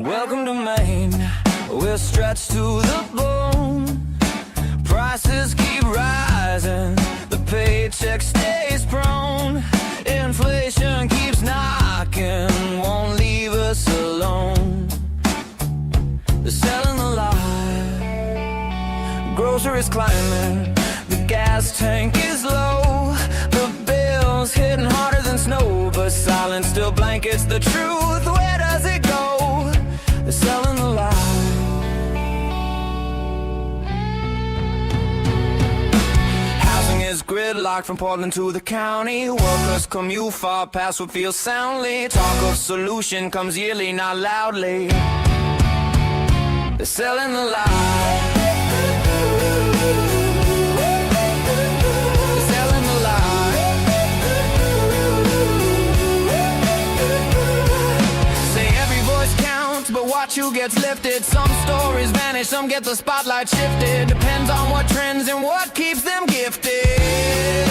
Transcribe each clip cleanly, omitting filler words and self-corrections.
Welcome to Maine, we're stretched to the bone. Prices keep rising, the paycheck stays prone. Inflation keeps knocking, won't leave us alone. They're selling the lie, groceries climbing, the gas tank is low. The bill's hitting harder than snow, but silence still blankets the truth. Where does it go? They're selling the lie. Housing is gridlocked from Portland to the county. Workers commute far past what feels soundly. Talk of solution comes yearly, not loudly. They're selling the lie. They're selling the lie. Say every voice counts, but watch who gets lifted. Some stories vanish, some get the spotlight shifted. Depends on what trends and what keeps them gifted. They're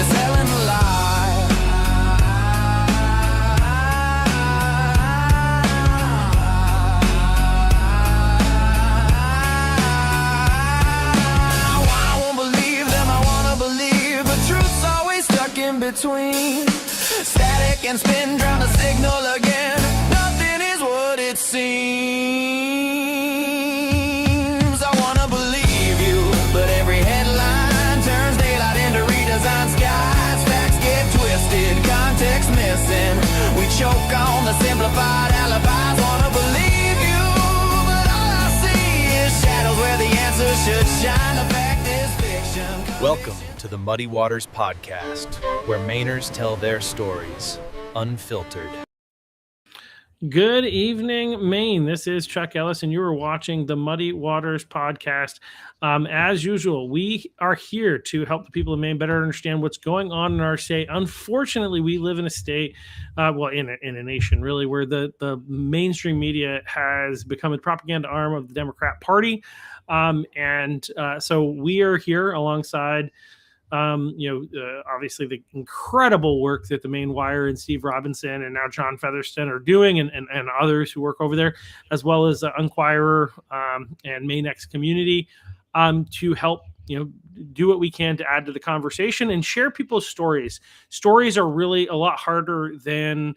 selling the lie. I won't believe them, I wanna believe, but truth's always stuck in between. Static and spin, drown the signal again. Nothing is what it seems. I wanna believe you, but every headline turns daylight into redesigned skies. Facts get twisted, context missing. We choke on the simplified alibis. Wanna believe you, but all I see is shadows where the answer should shine. The fact is fiction. Welcome to the Muddy Waters Podcast, where Mainers tell their stories, unfiltered. Good evening, Maine. This is Chuck Ellis, and you are watching the Muddy Waters Podcast. As usual, we are here to help the people of Maine better understand what's going on in our state. Unfortunately, we live in a state, in a nation, really, where the mainstream media has become a propaganda arm of the Democrat Party. So we are here alongside obviously the incredible work that the Maine Wire and Steve Robinson and now John Featherston are doing, and others who work over there, as well as Unquirer and Maine.X community, to help do what we can to add to the conversation and share people's stories. Stories are really a lot harder than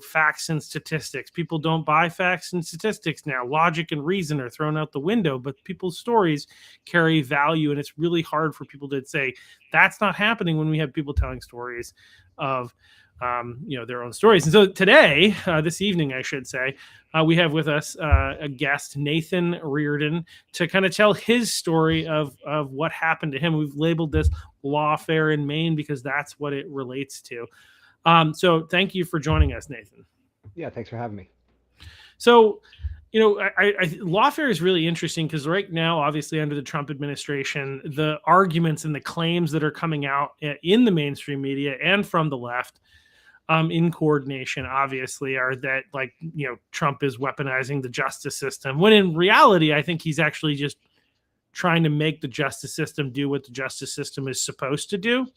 facts and statistics. People don't buy facts and statistics now. Logic and reason are thrown out the window, but people's stories carry value, and it's really hard for people to say that's not happening when we have people telling stories of their own stories. And so today, this evening, I should say, we have with us a guest, Nathan Reardon, to kind of tell his story of what happened to him. We've labeled this lawfare in Maine because that's what it relates to. So thank you for joining us, Nathan. Yeah, thanks for having me. So, lawfare is really interesting because right now, obviously under the Trump administration, the arguments and the claims that are coming out in the mainstream media and from the left, in coordination, obviously, are that Trump is weaponizing the justice system, when in reality, I think he's actually just trying to make the justice system do what the justice system is supposed to do.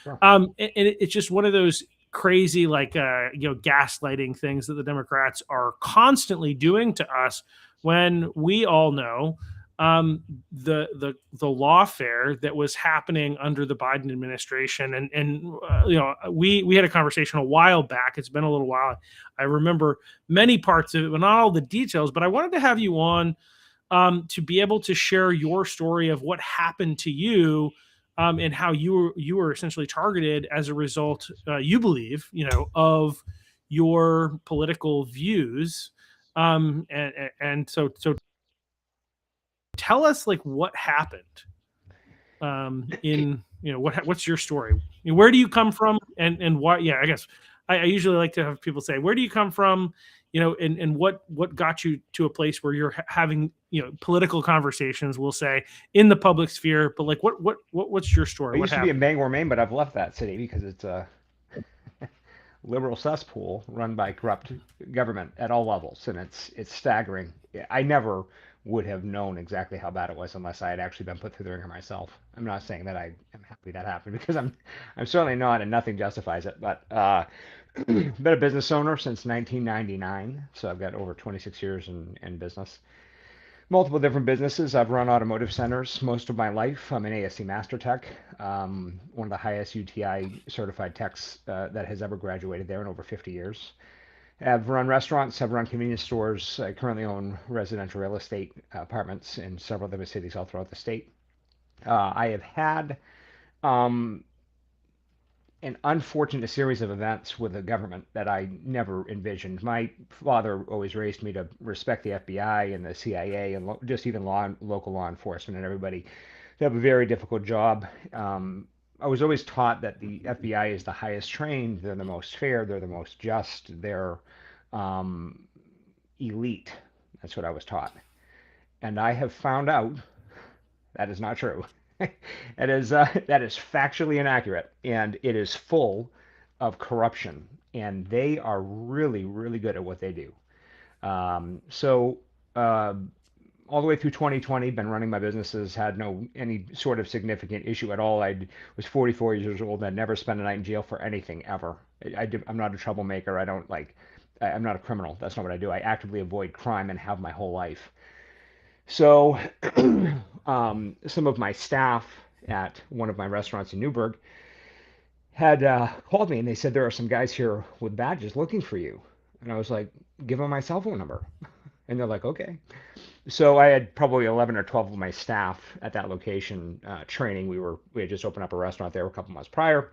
Sure. And it's just one of those crazy gaslighting things that the Democrats are constantly doing to us, when we all know the lawfare that was happening under the Biden administration. We had a conversation a while back. It's been a little while. I remember many parts of it, but not all the details. But I wanted to have you on to be able to share your story of what happened to you. And how you were essentially targeted as a result, you believe, of your political views. And so tell us what happened what's your story? Where do you come from, and why? Yeah, I guess I usually like to have people say, where do you come from? And what got you to a place where you're having, political conversations, we'll say, in the public sphere, but what's your story? I used to be in Bangor, Maine, but I've left that city because it's a liberal cesspool run by corrupt government at all levels, and it's staggering. I never would have known exactly how bad it was unless I had actually been put through the ringer myself. I'm not saying that I am happy that happened because I'm certainly not, and nothing justifies it. But been a business owner since 1999, so I've got over 26 years in business. Multiple different businesses. I've run automotive centers most of my life. I'm an ASC Master Tech, one of the highest UTI certified techs that has ever graduated there in over 50 years. I've run restaurants, I've run convenience stores. I currently own residential real estate apartments in several different cities all throughout the state. I have had um, an unfortunate series of events with the government that I never envisioned. My father always raised me to respect the FBI and the CIA and just even local law enforcement and everybody. They have a very difficult job. I was always taught that the FBI is the highest trained, they're the most fair, they're the most just, they're um, elite. That's what I was taught. And I have found out that is not true. That is factually inaccurate, and it is full of corruption. And they are really, really good at what they do. So all the way through 2020, been running my businesses, had no any sort of significant issue at all. I was 44 years old. I'd never spent a night in jail for anything ever. I'm not a troublemaker. I don't like. I'm not a criminal. That's not what I do. I actively avoid crime and have my whole life. So some of my staff at one of my restaurants in Newburgh had called me and they said there are some guys here with badges looking for you. And I was like, give them my cell phone number. And they're like, okay. So I had probably 11 or 12 of my staff at that location training. We had just opened up a restaurant there a couple months prior,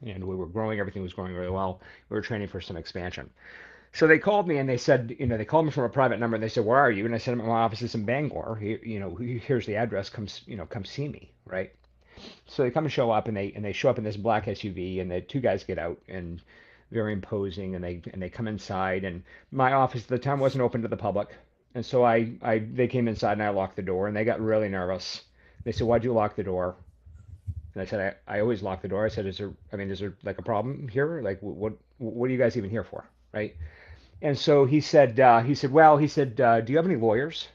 and we were growing. Everything was going really well. We were training for some expansion. So they called me and they said, they called me from a private number and they said, where are you? And I said, my office is in Bangor. Here's the address. Come see me, right? So they come and show up and they show up in this black SUV and the two guys get out and very imposing and they come inside and my office at the time wasn't open to the public. And so they came inside and I locked the door and they got really nervous. They said, why'd you lock the door? And I said, I always lock the door. I said, is there like a problem here? Like, what are you guys even here for? Right? And so he said, do you have any lawyers?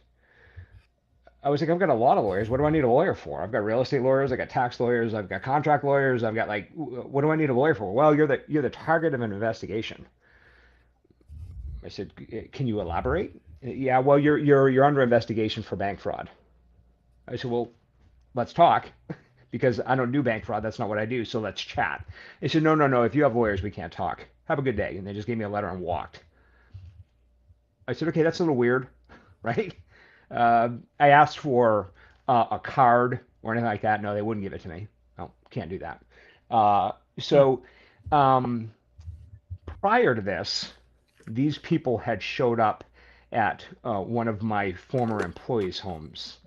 I was like, I've got a lot of lawyers. What do I need a lawyer for? I've got real estate lawyers. I've got tax lawyers. I've got contract lawyers. I've got what do I need a lawyer for? Well, you're the target of an investigation. I said, can you elaborate? Yeah, well, you're under investigation for bank fraud. I said, well, let's talk because I don't do bank fraud. That's not what I do. So let's chat. They said, no. If you have lawyers, we can't talk. Have a good day. And they just gave me a letter and walked. I said, okay, that's a little weird, right? I asked for a card or anything like that. No, they wouldn't give it to me. No, can't do that. So prior to this, these people had showed up at one of my former employees' homes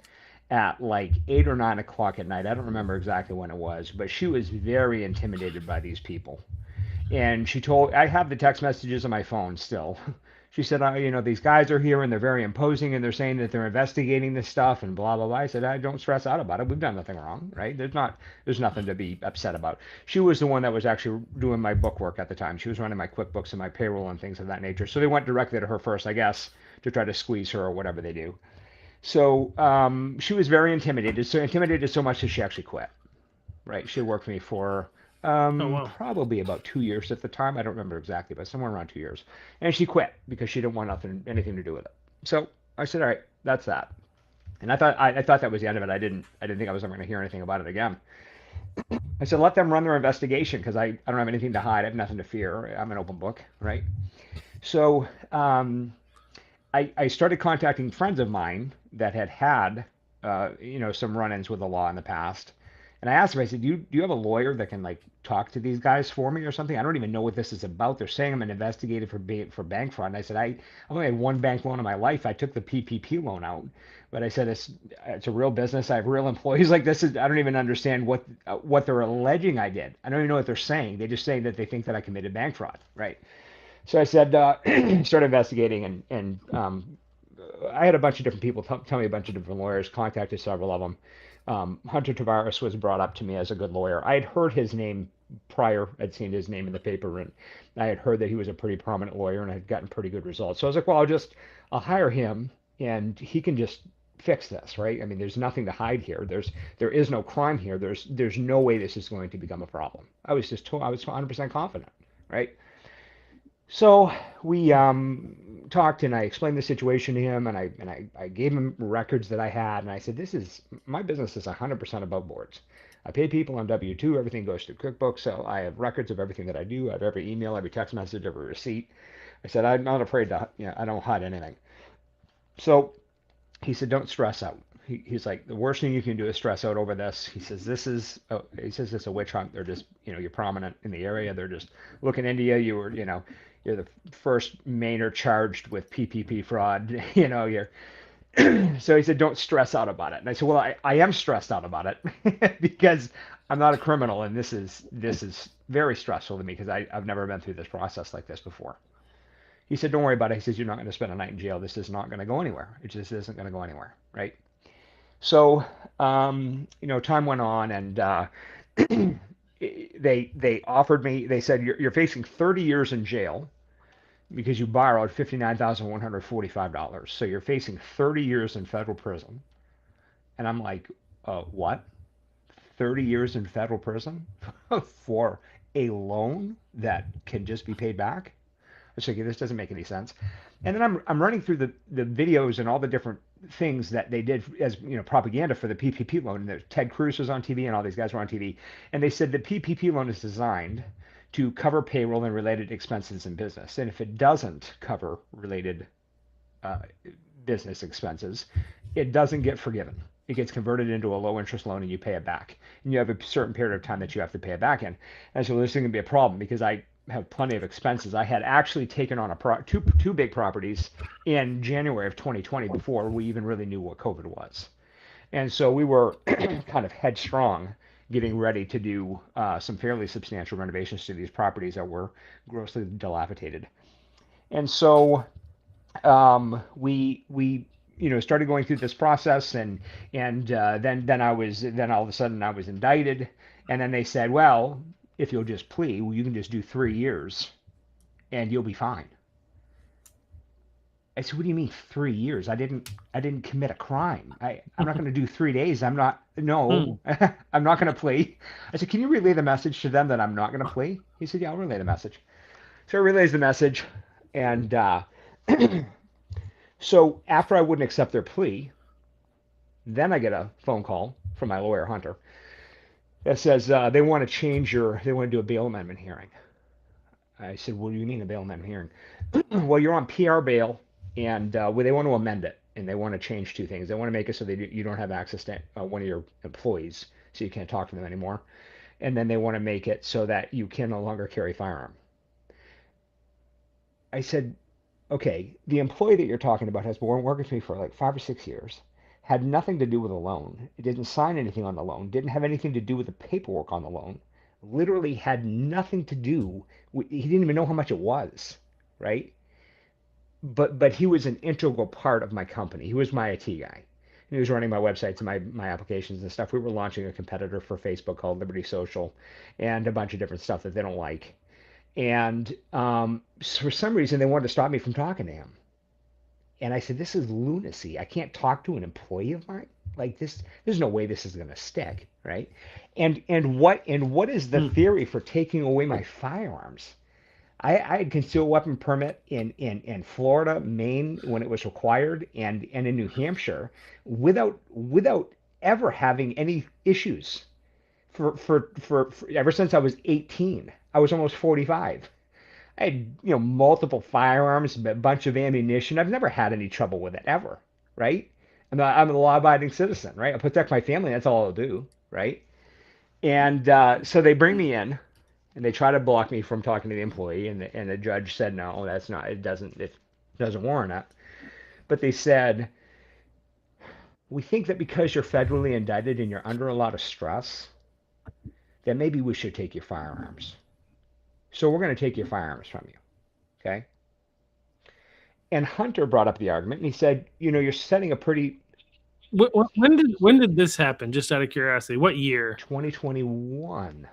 at like 8 or 9 o'clock at night. I don't remember exactly when it was, but she was very intimidated by these people. And I have the text messages on my phone still. She said, these guys are here and they're very imposing and they're saying that they're investigating this stuff and blah, blah, blah. I said, I don't stress out about it. We've done nothing wrong, right? There's nothing to be upset about. She was the one that was actually doing my bookwork at the time. She was running my QuickBooks and my payroll and things of that nature. So they went directly to her first, I guess, to try to squeeze her or whatever they do. So she was very intimidated so much that she actually quit, right? She worked for me for probably about 2 years at the time. I don't remember exactly, but somewhere around 2 years. And she quit because she didn't want anything to do with it. So I said, all right, that's that. And I thought that was the end of it. I didn't think I was ever going to hear anything about it again. I said, let them run their investigation because I don't have anything to hide. I have nothing to fear. I'm an open book, right? So I started contacting friends of mine that had some run-ins with the law in the past. And I asked him, I said, do you have a lawyer that can like talk to these guys for me or something? I don't even know what this is about. They're saying I'm an investigator for bank fraud. And I said, I've only had one bank loan in my life. I took the PPP loan out. But I said, it's a real business. I have real employees. Like I don't even understand what they're alleging I did. I don't even know what they're saying. They're just saying that they think that I committed bank fraud, right? So I said, start investigating. And I had a bunch of different people tell me a bunch of different lawyers, contacted several of them. Hunter Tavares was brought up to me as a good lawyer. I had heard his name prior. I'd seen his name in the paper, and I had heard that he was a pretty prominent lawyer and had gotten pretty good results. So I was like, well, I'll hire him, and he can just fix this, right? I mean, there's nothing to hide here. There is no crime here. There's no way this is going to become a problem. I was 100% confident, right? So we talked, and I explained the situation to him, and I gave him records that I had, and I said, my business is 100% above boards. I pay people on W-2. Everything goes through QuickBooks, so I have records of everything that I do. I have every email, every text message, every receipt. I said, I'm not afraid to, I don't hide anything. So he said, don't stress out. He's like, the worst thing you can do is stress out over this. He says, it's a witch hunt. They're just, you're prominent in the area. They're just looking into you. You're the first Mainer charged with PPP fraud. You're. So he said, don't stress out about it. And I said, well, I am stressed out about it because I'm not a criminal, and this is very stressful to me because I've never been through this process like this before. He said, don't worry about it. He says, you're not going to spend a night in jail. This is not going to go anywhere. It just isn't going to go anywhere, right? So, time went on, and they offered me. They said, you're facing 30 years in jail because you borrowed $59,145. So you're facing 30 years in federal prison. And I'm like, what? 30 years in federal prison for a loan that can just be paid back? I was like, this doesn't make any sense. And then I'm running through the videos and all the different things that they did as propaganda for the PPP loan. And Ted Cruz was on TV, and all these guys were on TV, and they said the PPP loan is designed to cover payroll and related expenses in business, and if it doesn't cover related business expenses, it doesn't get forgiven. It gets converted into a low interest loan, and you pay it back, and you have a certain period of time that you have to pay it back in. And so this is going to be a problem because I have plenty of expenses. I had actually taken on two big properties in January of 2020 before we even really knew what COVID was. And so we were kind of headstrong getting ready to do some fairly substantial renovations to these properties that were grossly dilapidated. And so we started going through this process, and then all of a sudden I was indicted, and then they said, well, if you'll just plea, well, you can just do 3 years and you'll be fine. I said, what do you mean 3 years? I didn't commit a crime. I'm not going to do 3 days. I'm not going to plea. I said, can you relay the message to them that I'm not going to plea? He said, yeah, I'll relay the message. So I relays the message. And so after I wouldn't accept their plea, then I get a phone call from my lawyer, Hunter, that says they want to do a bail amendment hearing. I said, what do you mean a bail amendment hearing? Well, you're on PR bail, and they want to amend it, and they want to change two things. They want to make it so that you don't have access to one of your employees, so you can't talk to them anymore. And then they want to make it so that you can no longer carry a firearm. I said, okay, the employee that you're talking about has been working with me for like 5 or 6 years. Had nothing to do with the loan. It didn't sign anything on the loan. Didn't have anything to do with the paperwork on the loan. Literally had nothing to do with, he didn't even know how much it was, right? But he was an integral part of my company. He was my IT guy. And he was running my websites and my applications and stuff. We were launching a competitor for Facebook called Liberty Social and a bunch of different stuff that they don't like. And for some reason, they wanted to stop me from talking to him. And I said, this is lunacy. I can't talk to an employee of mine like this. There's no way this is going to stick, right? And what is the theory for taking away my firearms? I had concealed weapon permit in Florida, Maine when it was required, and in New Hampshire without ever having any issues for ever since I was 18. I was almost 45. I had, multiple firearms, a bunch of ammunition. I've never had any trouble with it ever, right? I'm a law-abiding citizen, right? I protect my family. That's all I'll do, right? And so they bring me in, and they try to block me from talking to the employee, and the judge said, no, that's not. It doesn't warrant it. But they said, we think that because you're federally indicted and you're under a lot of stress, that maybe we should take your firearms. So we're going to take your firearms from you, okay? And Hunter brought up the argument, and he said, you're setting a pretty... When did this happen, just out of curiosity? What year? 2021.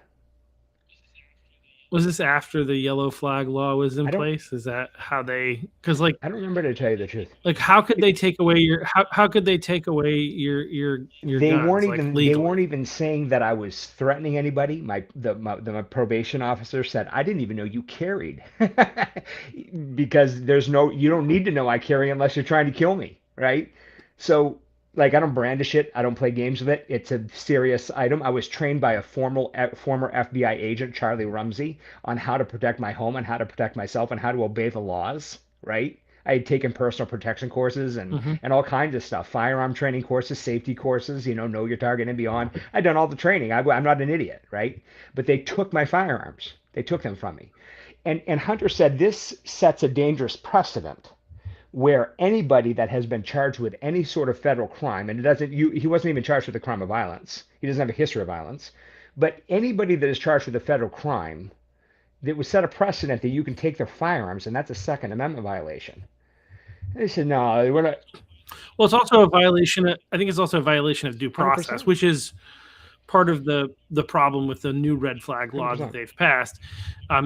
Was this after the yellow flag law was in I don't place? Is that how they? Because like I don't remember, to tell you the truth. how could they take away your how could they take away your They guns weren't like even legally? saying that I was threatening anybody. My probation officer said, I didn't even know you carried. Because you don't need to know I carry unless you're trying to kill me, right? So, like, I don't brandish it. I don't play games with it. It's a serious item. I was trained by a former FBI agent, Charlie Rumsey, on how to protect my home and how to protect myself and how to obey the laws, right? I had taken personal protection courses Hmm. and all kinds of stuff, firearm training courses, safety courses, know your target and beyond. I'd done all the training. I'm not an idiot, right? But they took my firearms. They took them from me. And Hunter said this sets a dangerous precedent where anybody that has been charged with any sort of federal crime, and he wasn't even charged with a crime of violence. He doesn't have a history of violence. But anybody that is charged with a federal crime, that would set a precedent that you can take their firearms, and that's a Second Amendment violation. They said, no, we're not. Well, it's also a violation. I think it's also a violation of due process, 100%. which is part of the problem with the new red flag law 100%. that they've passed,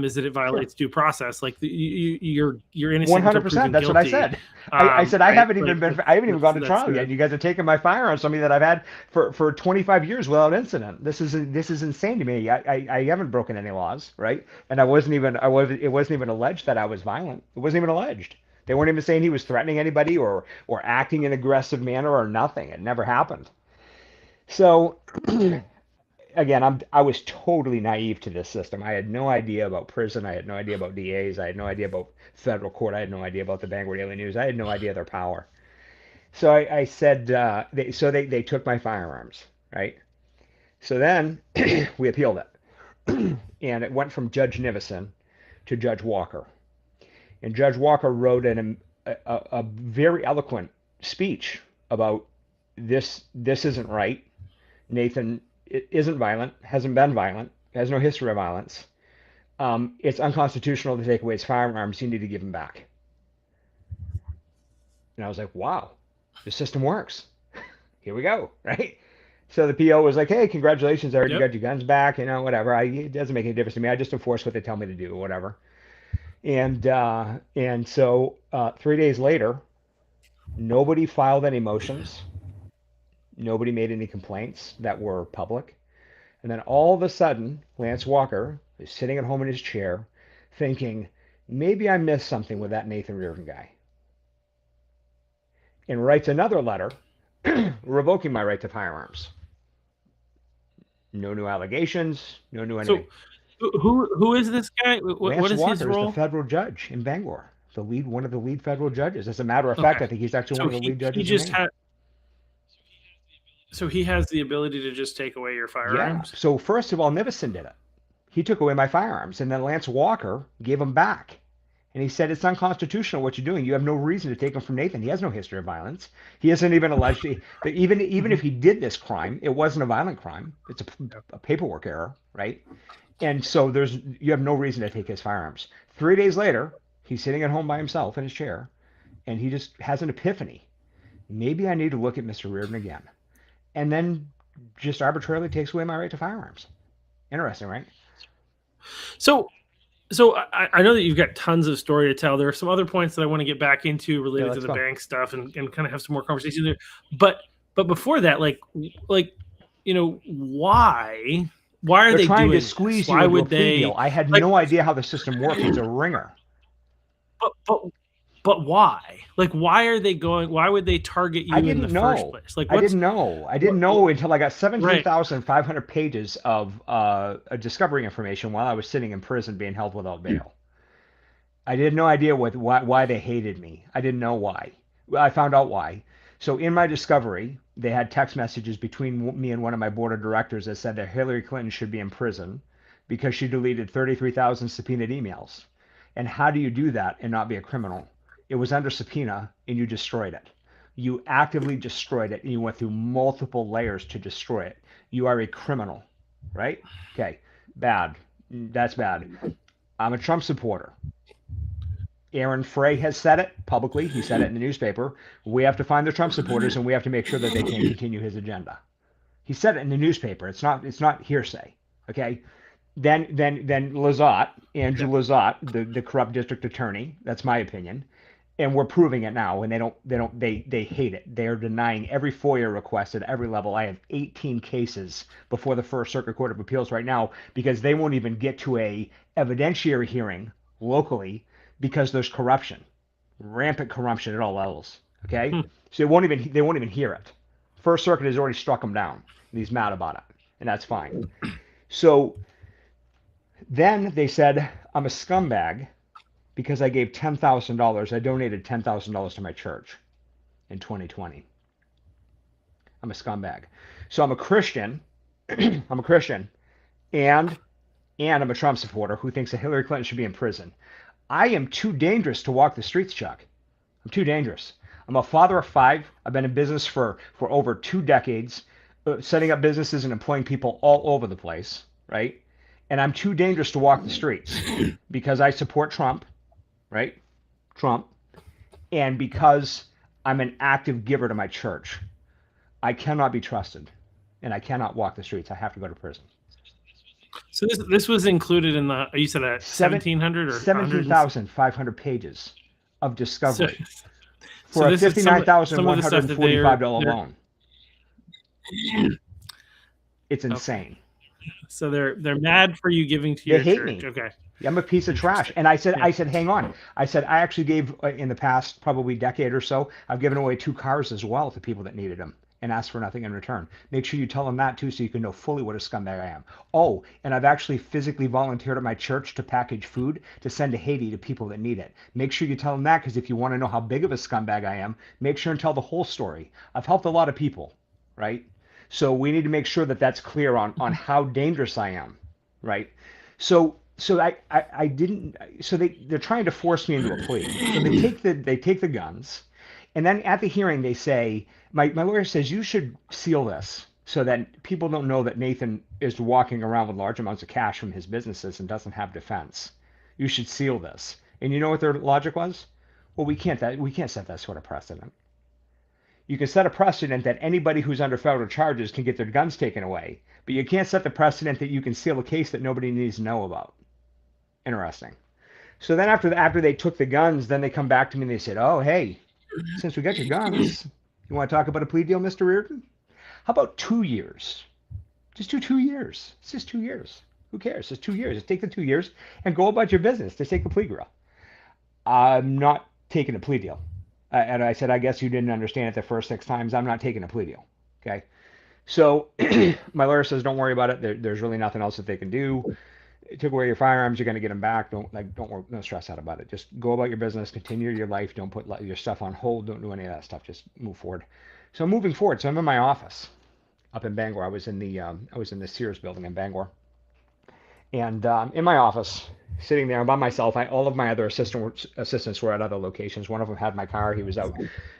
is that it violates due process. Like you're innocent until 100%. proven That's guilty. what I said. I said I right? haven't even Like, I haven't even gone to that's trial yet. You guys are taking my firearms from me that I've had for 25 years without incident. This is insane to me. I haven't broken any laws, right? And it wasn't even alleged that I was violent. It wasn't even alleged. They weren't even saying he was threatening anybody or acting in an aggressive manner or nothing. It never happened. So again, I was totally naive to this system. I had no idea about prison. I had no idea about DAs. I had no idea about federal court. I had no idea about the Bangor Daily News. I had no idea their power. So I said, they took my firearms, right? So then we appealed it, and it went from Judge Nivison to Judge Walker, and Judge Walker wrote a very eloquent speech about this. This isn't right. Nathan isn't violent, hasn't been violent, has no history of violence. It's unconstitutional to take away his firearms. You need to give them back. And I was like, wow, the system works. Here we go, right? So the PO was like, hey, congratulations, I heard you got your guns back, whatever. It doesn't make any difference to me. I just enforce what they tell me to do or whatever. And so 3 days later, nobody filed any motions. Nobody made any complaints that were public. And then all of a sudden, Lance Walker is sitting at home in his chair thinking, maybe I missed something with that Nathan Reardon guy. And writes another letter revoking my right to firearms. No new allegations, no new anything. So who is this guy? What is Walker his role? is the federal judge in Bangor, one of the lead federal judges. As a matter of fact, I think he's actually one of the lead judges. So he has the ability to just take away your firearms? Yeah. So first of all, Nivison did it. He took away my firearms, and then Lance Walker gave them back. And he said, it's unconstitutional what you're doing. You have no reason to take them from Nathan. He has no history of violence. He hasn't even alleged, even if he did this crime, it wasn't a violent crime. It's a paperwork error, right? And so you have no reason to take his firearms. 3 days later, he's sitting at home by himself in his chair, and he just has an epiphany. Maybe I need to look at Mr. Reardon again. And then just arbitrarily takes away my right to firearms. Interesting, right? So I know that you've got tons of story to tell. There are some other points that I want to get back into related to the bank stuff and kind of have some more conversation there. But before that, why are they trying doing to squeeze this? you Why into would a plea deal? I had no idea how the system worked. It's a ringer. But why? Why are they going? Why would they target you in the first place? I didn't know. I didn't know until I got 17,500 pages of discovery information while I was sitting in prison being held without bail. I had no idea why they hated me. I didn't know why. Well, I found out why. So in my discovery, they had text messages between me and one of my board of directors that said that Hillary Clinton should be in prison because she deleted 33,000 subpoenaed emails. And how do you do that and not be a criminal? It was under subpoena, and you destroyed it. You actively destroyed it, and you went through multiple layers to destroy it. You are a criminal, right? Okay, bad. That's bad. I'm a Trump supporter. Aaron Frey has said it publicly. He said it in the newspaper. We have to find the Trump supporters, and we have to make sure that they can continue his agenda. He said it in the newspaper. It's not hearsay, okay? then Lizotte, Andrew Lizotte, the corrupt district attorney, that's my opinion, and we're proving it now, and they hate it. They are denying every FOIA request at every level. I have 18 cases before the First Circuit Court of Appeals right now because they won't even get to a evidentiary hearing locally because there's corruption, rampant corruption at all levels. Okay, so they won't even hear it. First Circuit has already struck him down, and he's mad about it, and that's fine. So then they said I'm a scumbag because I gave $10,000. I donated $10,000 to my church in 2020. I'm a scumbag. So I'm a Christian. I'm a Christian, and I'm a Trump supporter who thinks that Hillary Clinton should be in prison. I am too dangerous to walk the streets, Chuck. I'm too dangerous. I'm a father of 5. I've been in business for over 2 decades, setting up businesses and employing people all over the place, right? And I'm too dangerous to walk the streets because I support Trump, right? Trump. And because I'm an active giver to my church, I cannot be trusted, and I cannot walk the streets. I have to go to prison. So this was included in the, you said that 1,700 or 17,500 pages of discovery So for a this is some of the stuff that $59,145 loan. It's insane. So they're mad for you giving to your They hate church. me. Okay. I'm a piece of trash. And I said, hang on. I said, I actually gave in the past probably decade or so, I've given away 2 cars as well to people that needed them and asked for nothing in return. Make sure you tell them that too so you can know fully what a scumbag I am. Oh, and I've actually physically volunteered at my church to package food to send to Haiti to people that need it. Make sure you tell them that because if you want to know how big of a scumbag I am, make sure and tell the whole story. I've helped a lot of people, right? So we need to make sure that that's clear on how dangerous I am, right? So I didn't. So they're trying to force me into a plea. So they take the guns, and then at the hearing they say my lawyer says you should seal this so that people don't know that Nathan is walking around with large amounts of cash from his businesses and doesn't have defense. You should seal this. And you know what their logic was? Well, we can't set that sort of precedent. You can set a precedent that anybody who's under federal charges can get their guns taken away, but you can't set the precedent that you can seal a case that nobody needs to know about. Interesting. So then after they took the guns, then they come back to me and they said, oh, hey, since we got your guns, you want to talk about a plea deal, Mr. Reardon? How about 2 years? Just do 2 years. It's just 2 years. Who cares? It's 2 years. Just take the 2 years and go about your business. Just take the plea deal. I'm not taking a plea deal. And I said, I guess you didn't understand it the first 6 times. I'm not taking a plea deal. Okay. So my lawyer says, don't worry about it. There's really nothing else that they can do. It took away your firearms. You're going to get them back. Don't worry. No stress out about it. Just go about your business. Continue your life. Don't put your stuff on hold. Don't do any of that stuff. Just move forward. So I'm moving forward. So I'm in my office up in Bangor. I was in the Sears building in Bangor. And in my office, sitting there by myself, all of my other assistants were at other locations. One of them had my car. He was out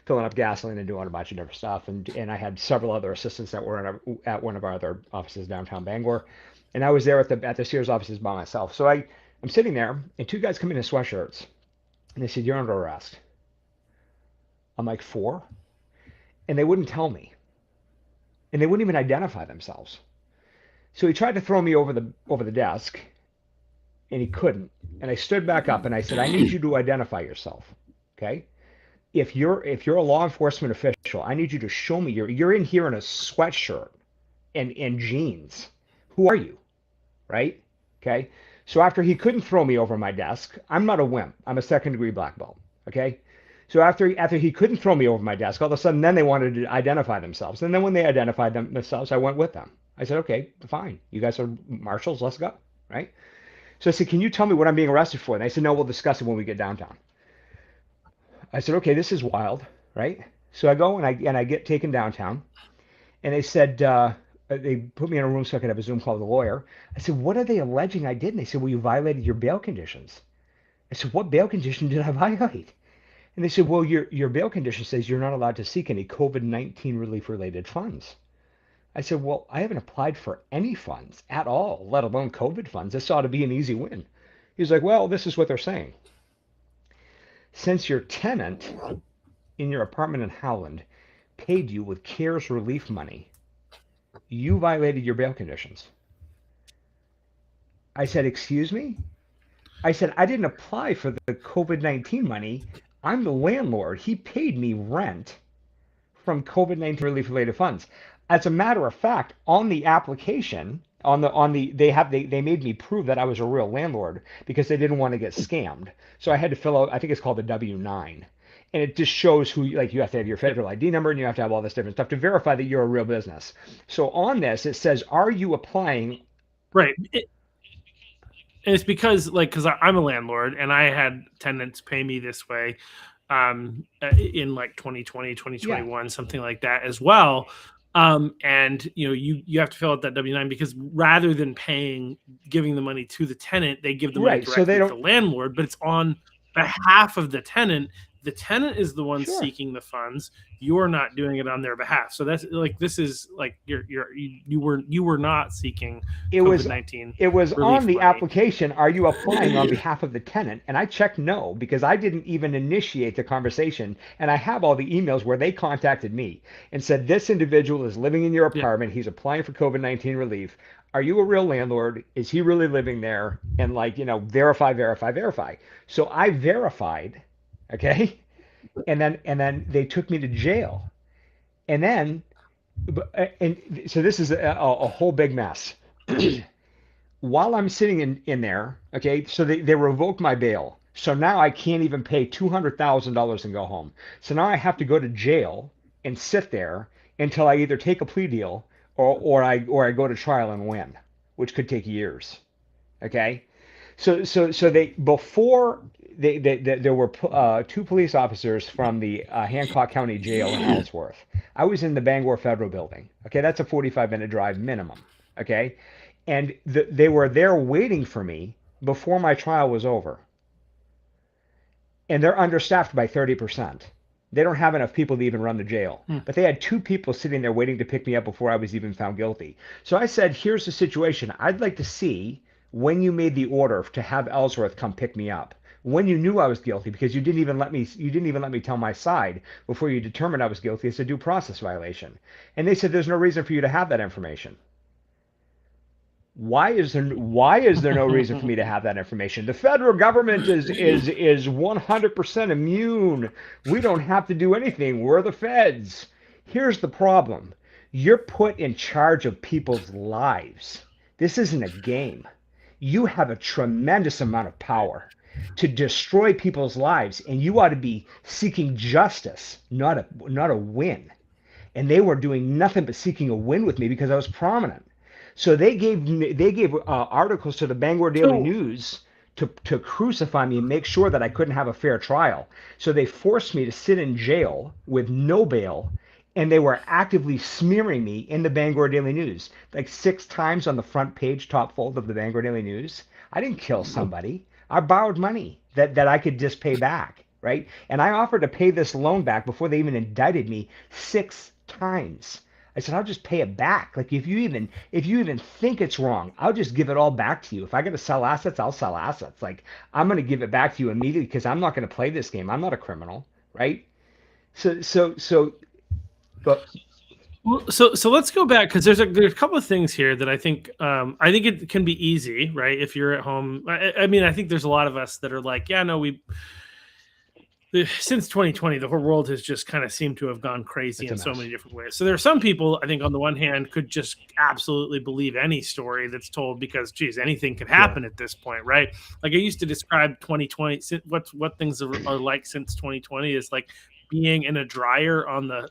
filling up gasoline and doing a bunch of different stuff. And I had several other assistants that were at one of our other offices downtown Bangor. And I was there at the Sears offices by myself. So I'm sitting there, and 2 guys come in sweatshirts. And they said, you're under arrest. I'm like, 4? And they wouldn't tell me. And they wouldn't even identify themselves. So he tried to throw me over the desk, and he couldn't. And I stood back up and I said, I need you to identify yourself. Okay? If you're a law enforcement official, I need you to show me you're in here in a sweatshirt and jeans. Who are you? Right? Okay? So after he couldn't throw me over my desk, I'm not a wimp. I'm a 2nd-degree black belt. Okay? So after he couldn't throw me over my desk, all of a sudden then they wanted to identify themselves. And then when they identified themselves, I went with them. I said, okay, fine. You guys are marshals. Let's go. Right? So I said, can you tell me what I'm being arrested for? And they said, no, we'll discuss it when we get downtown. I said, okay, this is wild. Right? So I go and I get taken downtown. And they said, they put me in a room so I could have a Zoom call with a lawyer. I said, what are they alleging I did? And they said, well, you violated your bail conditions. I said, what bail condition did I violate? And they said, well, your bail condition says you're not allowed to seek any COVID-19 relief-related funds. I said, well, I haven't applied for any funds at all, let alone COVID funds. This ought to be an easy win. He's like, well, this is what they're saying. Since your tenant in your apartment in Howland paid you with CARES relief money, you violated your bail conditions. I said, excuse me? I said, I didn't apply for the COVID-19 money. I'm the landlord. He paid me rent from COVID-19 relief related funds. As a matter of fact, on the application, they made me prove that I was a real landlord because they didn't want to get scammed. So I had to fill out, I think it's called a W-9. And it just shows who, like, you have to have your federal ID number and you have to have all this different stuff to verify that you're a real business. So on this, it says, are you applying? Right. And it's because, like, because I'm a landlord and I had tenants pay me this way in like 2020, 2021, something like that as well. And you have to fill out that W-9 because rather than giving the money to the tenant, they give the money directly to the landlord, but it's on behalf of the tenant. The tenant is the one seeking the funds. You're not doing it on their behalf. So that's like, this is like you were not seeking COVID-19. It was on the money. Application. Are you applying on behalf of the tenant? And I checked no, because I didn't even initiate the conversation. And I have all the emails where they contacted me and said, this individual is living in your apartment. He's applying for COVID-19 relief. Are you a real landlord? Is he really living there? And verify. So I verified. Okay. And then they took me to jail. And so this is a whole big mess. While I'm sitting in there, okay, so they revoked my bail. So now I can't even pay $200,000 and go home. So now I have to go to jail and sit there until I either take a plea deal or I go to trial and win, which could take years. Okay. So there were two police officers from the Hancock County Jail in Ellsworth. I was in the Bangor Federal Building. Okay, that's a 45-minute drive minimum. Okay, and they were there waiting for me before my trial was over. And they're understaffed by 30%. They don't have enough people to even run the jail. But they had two people sitting there waiting to pick me up before I was even found guilty. So I said, here's the situation. I'd like to see when you made the order to have Ellsworth come pick me up, when you knew I was guilty, because you didn't even let me tell my side before you determined I was guilty. It's a due process violation. And they said, there's no reason for you to have that information. Why is there no reason for me to have that information? The federal government is 100% immune. We don't have to do anything. We're the feds. Here's the problem. You're put in charge of people's lives. This isn't a game. You have a tremendous amount of power to destroy people's lives, and you ought to be seeking justice, not a win. And they were doing nothing but seeking a win with me because I was prominent. So they gave articles to the Bangor Daily News to crucify me and make sure that I couldn't have a fair trial. So they forced me to sit in jail with no bail, and they were actively smearing me in the Bangor Daily News, like 6 times on the front page, top fold of the Bangor Daily News. I didn't kill somebody. I borrowed money that I could just pay back, right? And I offered to pay this loan back before they even indicted me 6 times. I said, I'll just pay it back. Like, if you even think it's wrong, I'll just give it all back to you. If I got to sell assets, I'll sell assets. Like, I'm going to give it back to you immediately because I'm not going to play this game. I'm not a criminal, right? So let's go back, because there's a couple of things here that I think it can be easy, right? If you're at home, I mean, I think there's a lot of us that are like, yeah, no, since 2020, the whole world has just kind of seemed to have gone crazy in so many different ways. So there are some people, I think, on the one hand, could just absolutely believe any story that's told because, geez, anything could happen at this point, right? Like, I used to describe 2020, what things are like since 2020 is like being in a dryer on the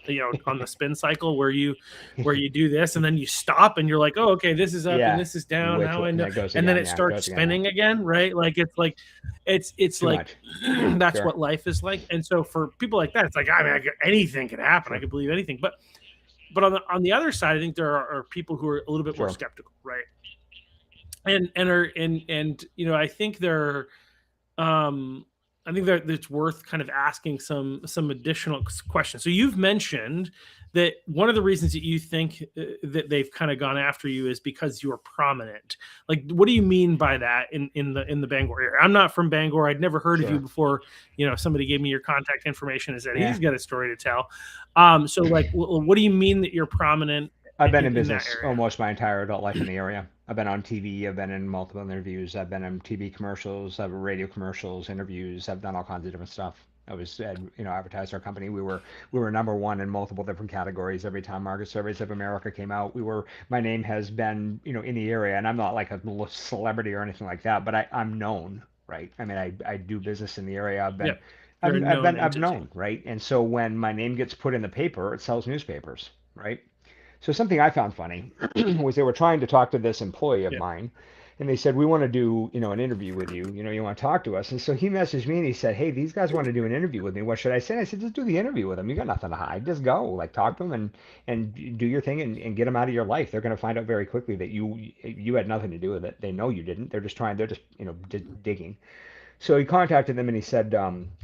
spin cycle where you do this and then you stop and you're like, oh, okay, this is up and this is down now, and then it starts spinning again, right? Like it's like that's what life is like. And so for people like that, it's like, I mean, anything can happen. I can believe anything. But on the other side, I think there are people who are a little bit more skeptical, right? And I think I think that it's worth kind of asking some additional questions. So you've mentioned that one of the reasons that you think that they've kind of gone after you is because you're prominent. Like, what do you mean by that in the Bangor area? I'm not from Bangor. I'd never heard of you before. Somebody gave me your contact information and said, he's got a story to tell. So like, what do you mean that you're prominent? I've been in that business area? almost my entire adult life in the area. I've been on TV. I've been in multiple interviews. I've been in TV commercials. I've radio commercials, interviews. I've done all kinds of different stuff. I was, advertised our company. We were number one in multiple different categories. Every time Market Surveys of America came out, my name has been, in the area, and I'm not like a celebrity or anything like that, but I'm known, right? I mean, I do business in the area. Yeah, you're a known I've entity. known, right? And so when my name gets put in the paper, it sells newspapers, right? So something I found funny was they were trying to talk to this employee of Yeah. mine, and they said, "We want to do, an interview with you. You want to talk to us." And so he messaged me and he said, "Hey, these guys want to do an interview with me. What should I say?" And I said, "Just do the interview with them. You got nothing to hide. Just go, like talk to them and do your thing and get them out of your life. They're going to find out very quickly that you had nothing to do with it. They know you didn't. They're just digging." So he contacted them and he said,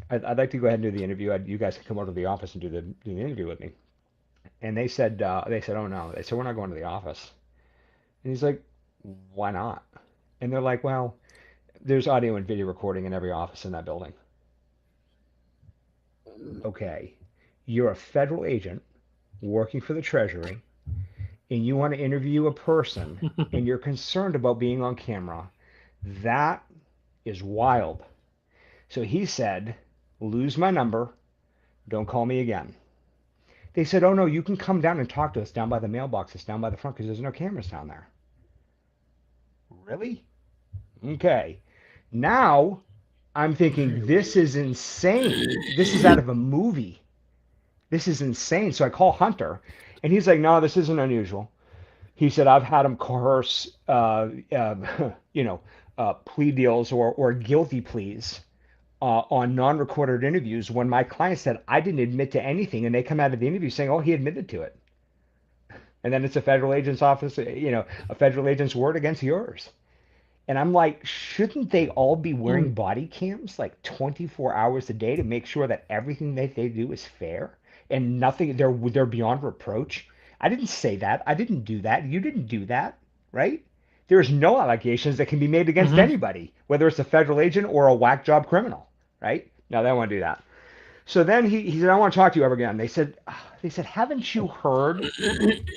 I'd like to go ahead and do the interview. You guys can come over to the office and do the interview with me." And they said, "Oh no." They said, "We're not going to the office." And he's like, "Why not?" And they're like, "Well, there's audio and video recording in every office in that building." Okay, you're a federal agent working for the Treasury, and you want to interview a person, and you're concerned about being on camera. That is wild. So he said, "Lose my number. Don't call me again." They said, "Oh no, you can come down and talk to us down by the mailboxes, down by the front, because there's no cameras down there." Really? Okay. Now I'm thinking, this is insane. This is out of a movie. This is insane. So I call Hunter, and he's like, "No, this isn't unusual." He said, "I've had him coerce, plea deals or guilty pleas on non-recorded interviews when my client said I didn't admit to anything, and they come out of the interview saying, 'Oh, he admitted to it.' And then it's a federal agent's office, a federal agent's word against yours." And I'm like, shouldn't they all be wearing body cams like 24 hours a day to make sure that everything that they do is fair and nothing, they're beyond reproach? I didn't say that. I didn't do that. You didn't do that, right? There's no allegations that can be made against anybody, whether it's a federal agent or a whack job criminal, right? No, they don't want to do that. So then he said, "I want to talk to you ever again." They said, "Haven't you heard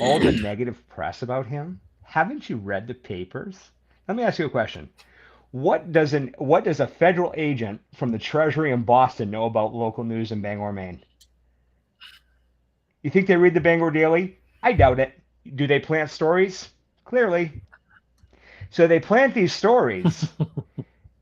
all the negative press about him? Haven't you read the papers?" Let me ask you a question. What does a federal agent from the Treasury in Boston know about local news in Bangor, Maine? You think they read the Bangor Daily? I doubt it. Do they plant stories? Clearly. So they plant these stories.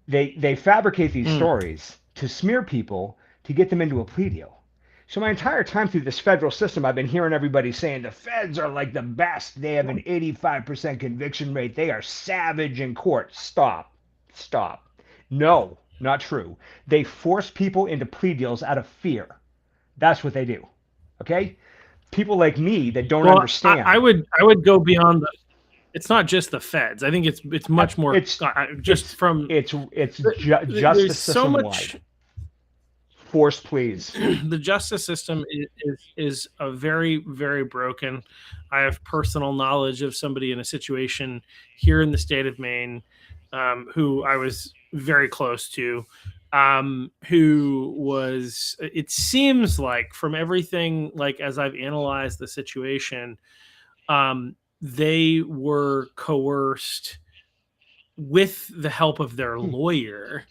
They fabricate these stories to smear people to get them into a plea deal. So my entire time through this federal system, I've been hearing everybody saying the feds are like the best. They have an 85% conviction rate. They are savage in court. Stop. No, not true. They force people into plea deals out of fear. That's what they do. Okay? People like me that don't understand. I would go beyond the. It's not just the feds. I think it's much more. It's justice system so much. wide. Force pleas. The justice system is a very, very broken. I have personal knowledge of somebody in a situation here in the state of Maine who I was very close to, who was, it seems like from everything, like as I've analyzed the situation, they were coerced with the help of their lawyer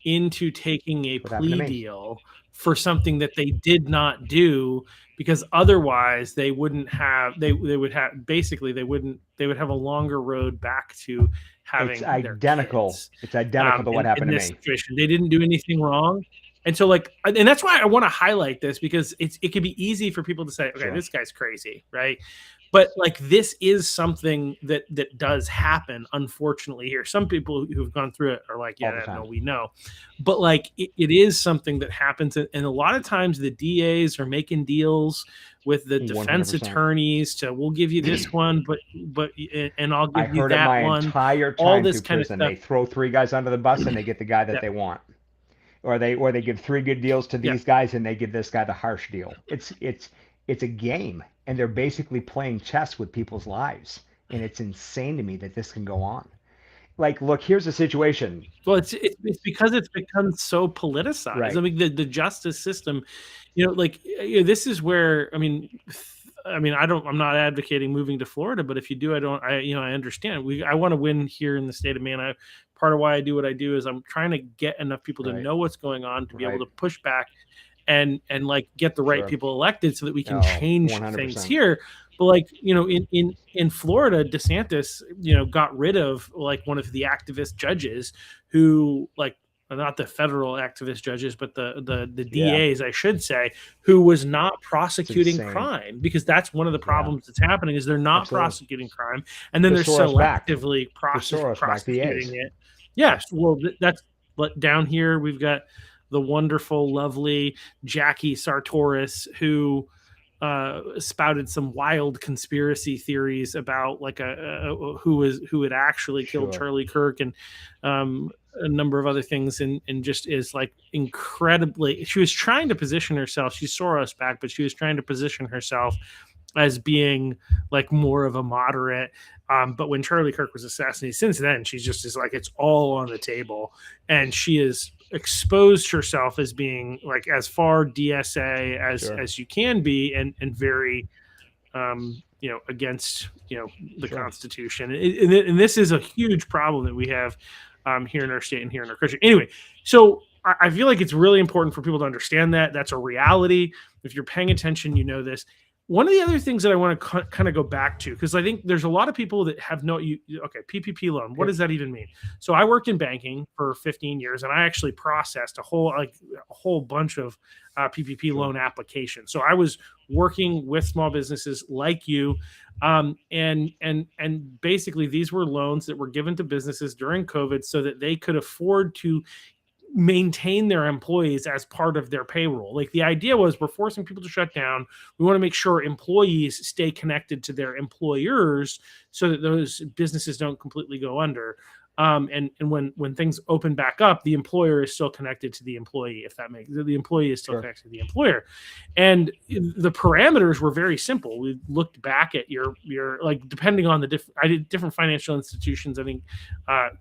into taking a plea deal for something that they did not do, because otherwise they wouldn't have, they would have a longer road back to having It's identical. It's identical to what happened to me. Situation. They didn't do anything wrong. And so and that's why I want to highlight this, because it can be easy for people to say, okay, this guy's crazy, right? But this is something that does happen, unfortunately, here. Some people who've gone through it are like, yeah, no, we know. But it is something that happens. And a lot of times the DAs are making deals with the defense 100%. Attorneys to, we'll give you this one, and I'll give you that one. I heard it my entire time all this kind prison. Of stuff. They throw 3 guys under the bus and they get the guy that they want. Or they give 3 good deals to these guys and they give this guy the harsh deal. It's a game, and they're basically playing chess with people's lives, and it's insane to me that this can go on. Look, here's the situation. Well, it's because it's become so politicized. Right. I mean, the justice system, this is where, I mean, I'm not advocating moving to Florida, but if you do, I understand. I want to win here in the state of Maine. Part of why I do what I do is I'm trying to get enough people to know what's going on, to be able to push back and like get the right people elected so that we can change 100%. things here. But like, in Florida, DeSantis, got rid of like one of the activist judges who, like, not the federal activist judges, but the DAs, I should say, who was not prosecuting crime, because that's one of the problems that's happening is they're not prosecuting crime, and then they're selectively prosecuting it. Yes, well, that's down here. We've got the wonderful, lovely Jackie Sartoris, who spouted some wild conspiracy theories about like who had actually killed Charlie Kirk, and a number of other things, and just is like incredibly, she was trying to position herself. She saw us back, but she was trying to position herself as being like more of a moderate. But when Charlie Kirk was assassinated, since then, she just is like, it's all on the table. And she has exposed herself as being like as far DSA as you can be, and very, against, the Constitution. And this is a huge problem that we have here in our state and here in our country. Anyway, so I feel like it's really important for people to understand that that's a reality. If you're paying attention, this. One of the other things that I want to kind of go back to, because I think there's a lot of people that have PPP loan. What does that even mean? So I worked in banking for 15 years, and I actually processed a whole bunch of PPP loan applications. So I was working with small businesses like you, and basically these were loans that were given to businesses during COVID so that they could afford to maintain their employees as part of their payroll. Like, the idea was, we're forcing people to shut down. We want to make sure employees stay connected to their employers so that those businesses don't completely go under. And when things open back up, the employer is still connected to the employee, if that makes the employee is still connected to the employer. And the parameters were very simple. We looked back at your like, depending on different financial institutions, I think,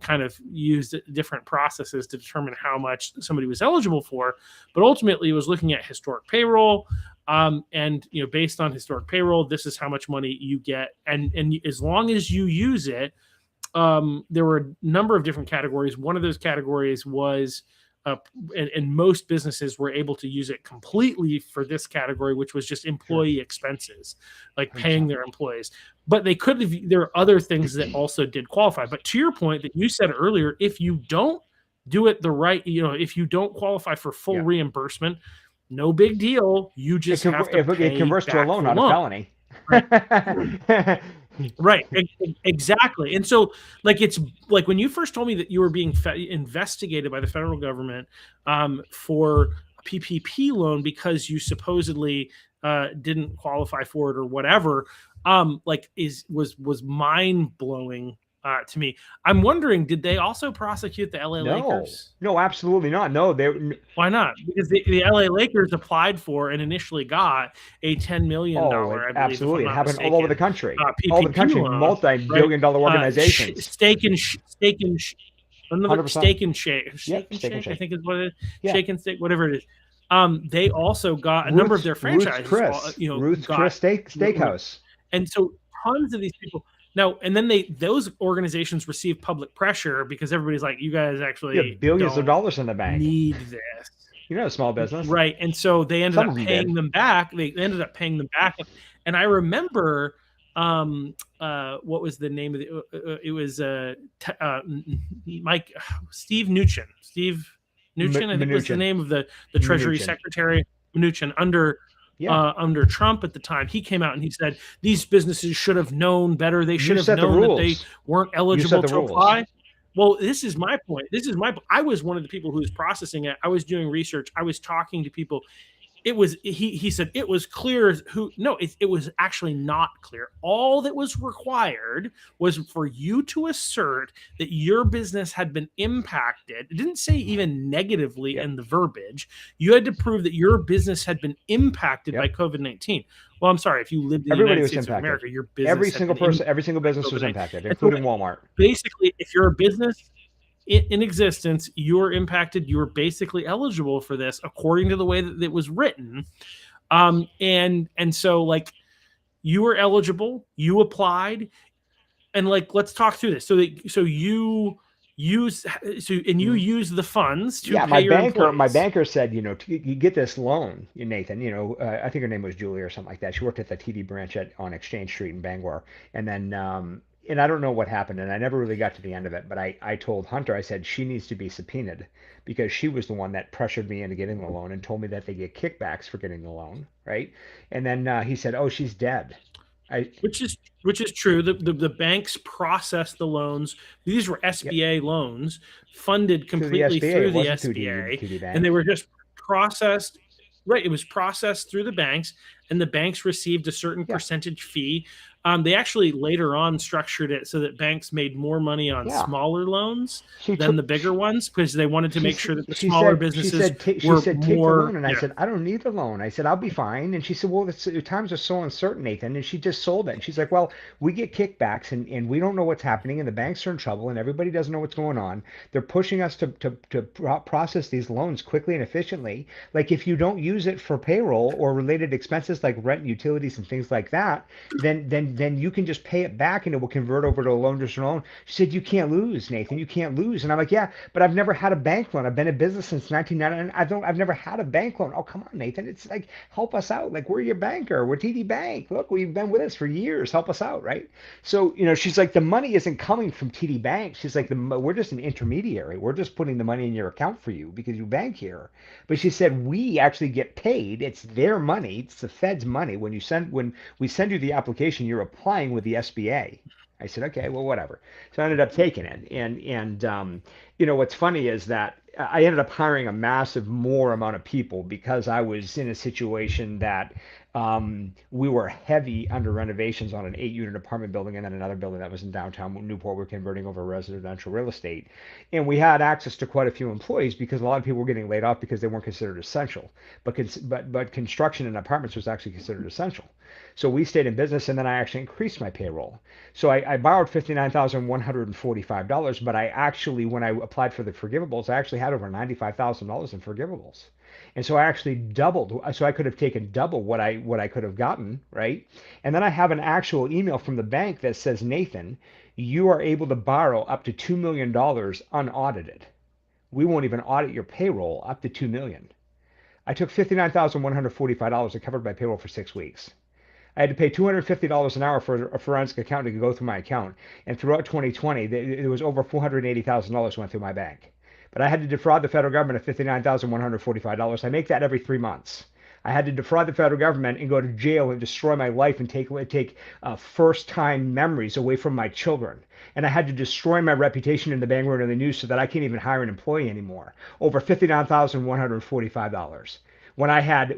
kind of used different processes to determine how much somebody was eligible for. But ultimately, it was looking at historic payroll. And based on historic payroll, this is how much money you get. And as long as you use it, there were a number of different categories. One of those categories was, and most businesses were able to use it completely for this category, which was just employee expenses, like paying their employees. But they could have, there are other things that also did qualify. But to your point that you said earlier, if you don't do it the right, if you don't qualify for full reimbursement, no big deal. You just have to pay it converts to a loan, not a felony. Right. Right, exactly. And so, like, it's like when you first told me that you were being investigated by the federal government for a PPP loan because you supposedly didn't qualify for it or whatever, was mind blowing to me. I'm wondering, did they also prosecute the LA Lakers? No, absolutely not. No, why not? Because the LA Lakers applied for and initially got a $10 million. I believe, absolutely, it happened all over the country. PPP all the country, loan, multi-billion-dollar organizations. Steak and shake. I think is what it is. Yeah. Shake and steak, whatever it is. They also got a number of their franchises. Ruth's Chris Steakhouse. And so tons of these people. Now, and then those organizations receive public pressure because everybody's like, you guys actually billions of dollars in the bank. Need this. You're not a small business. Right. And so they ended up paying them back. They ended up paying them back. And I remember what was the name of it was Steve Mnuchin. I think was the name of the Treasury Secretary, Mnuchin, under Trump at the time. He came out and he said, these businesses should have known better. They should have known that they weren't eligible to apply. Well, this is my point. I was one of the people who was processing it. I was doing research. I was talking to people. It was, he said it was clear it was actually not clear. All that was required was for you to assert that your business had been impacted. It didn't say even negatively in the verbiage. You had to prove that your business had been impacted by COVID-19. Well, I'm sorry, if you lived in the United States of America, your business every single business was impacted, including Walmart. Basically, if you're a business in existence, you're impacted, you're basically eligible for this according to the way that it was written. And so, like, you were eligible, you applied, and like, let's talk through this. So you use the funds to Yeah, pay your my employees. banker said, you get this loan, Nathan, I think her name was Julie or something like that. She worked at the TD branch on Exchange Street in Bangor. And then, and I don't know what happened, and I never really got to the end of it, but I told Hunter, I said, she needs to be subpoenaed because she was the one that pressured me into getting the loan and told me that they get kickbacks for getting the loan, right? And then he said, oh, she's dead. I, Which is true. The banks process the loans. These were yep, SBA loans funded through the completely SBA. through It the wasn't through SBA, TD and they Bank. were just processed. Right, it was processed through the banks, and the banks received a certain Yeah, percentage fee. They actually later on structured it so that banks made more money on yeah. smaller loans She than the took. bigger ones because they wanted to she make s- sure that the she smaller said she businesses said she were said take the more. loan, and I Yeah, said I don't need the loan. I said I'll be fine, and she said, well, the times are so uncertain, Nathan, and she just sold it. And she's like, well, we get kickbacks, and we don't know what's happening, and the banks are in trouble, and everybody doesn't know what's going on. They're pushing us to process these loans quickly and efficiently. Like if you don't use it for payroll or related expenses like rent, utilities, and things like that, then you can just pay it back, and it will convert over to a loan just loan. She said, you can't lose, Nathan. You can't lose. And I'm like, yeah, but I've never had a bank loan. I've been in business since 1999. I've never had a bank loan. Oh, come on, Nathan. It's like, help us out. Like, we're your banker. We're TD Bank. Look, we've been with us for years. Help us out, right? So, she's like, the money isn't coming from TD Bank. She's like, we're just an intermediary. We're just putting the money in your account for you because you bank here. But she said, we actually get paid. It's their money. It's the Fed's money. When we send you the application, you're applying with the SBA. I said, okay, well, whatever. So I ended up taking it. And what's funny is that I ended up hiring a massive more amount of people because I was in a situation that we were heavy under renovations on an 8-unit apartment building and then another building that was in downtown Newport. We're converting over residential real estate. And we had access to quite a few employees because a lot of people were getting laid off because they weren't considered essential. But construction in apartments was actually considered essential. So we stayed in business, and then I actually increased my payroll. So I borrowed $59,145, but I actually, when I applied for the forgivables, I actually had over $95,000 in forgivables. And so I actually doubled. So I could have taken double what I could have gotten, right? And then I have an actual email from the bank that says, Nathan, you are able to borrow up to $2 million unaudited. We won't even audit your payroll up to $2 million. I took $59,145 and covered my payroll for 6 weeks. I had to pay $250 an hour for a forensic accountant to go through my account. And throughout 2020, there was over $480,000 went through my bank. But I had to defraud the federal government of $59,145. I make that every 3 months. I had to defraud the federal government and go to jail and destroy my life and take first-time memories away from my children. And I had to destroy my reputation in the Bangor Daily News so that I can't even hire an employee anymore. Over $59,145. When I had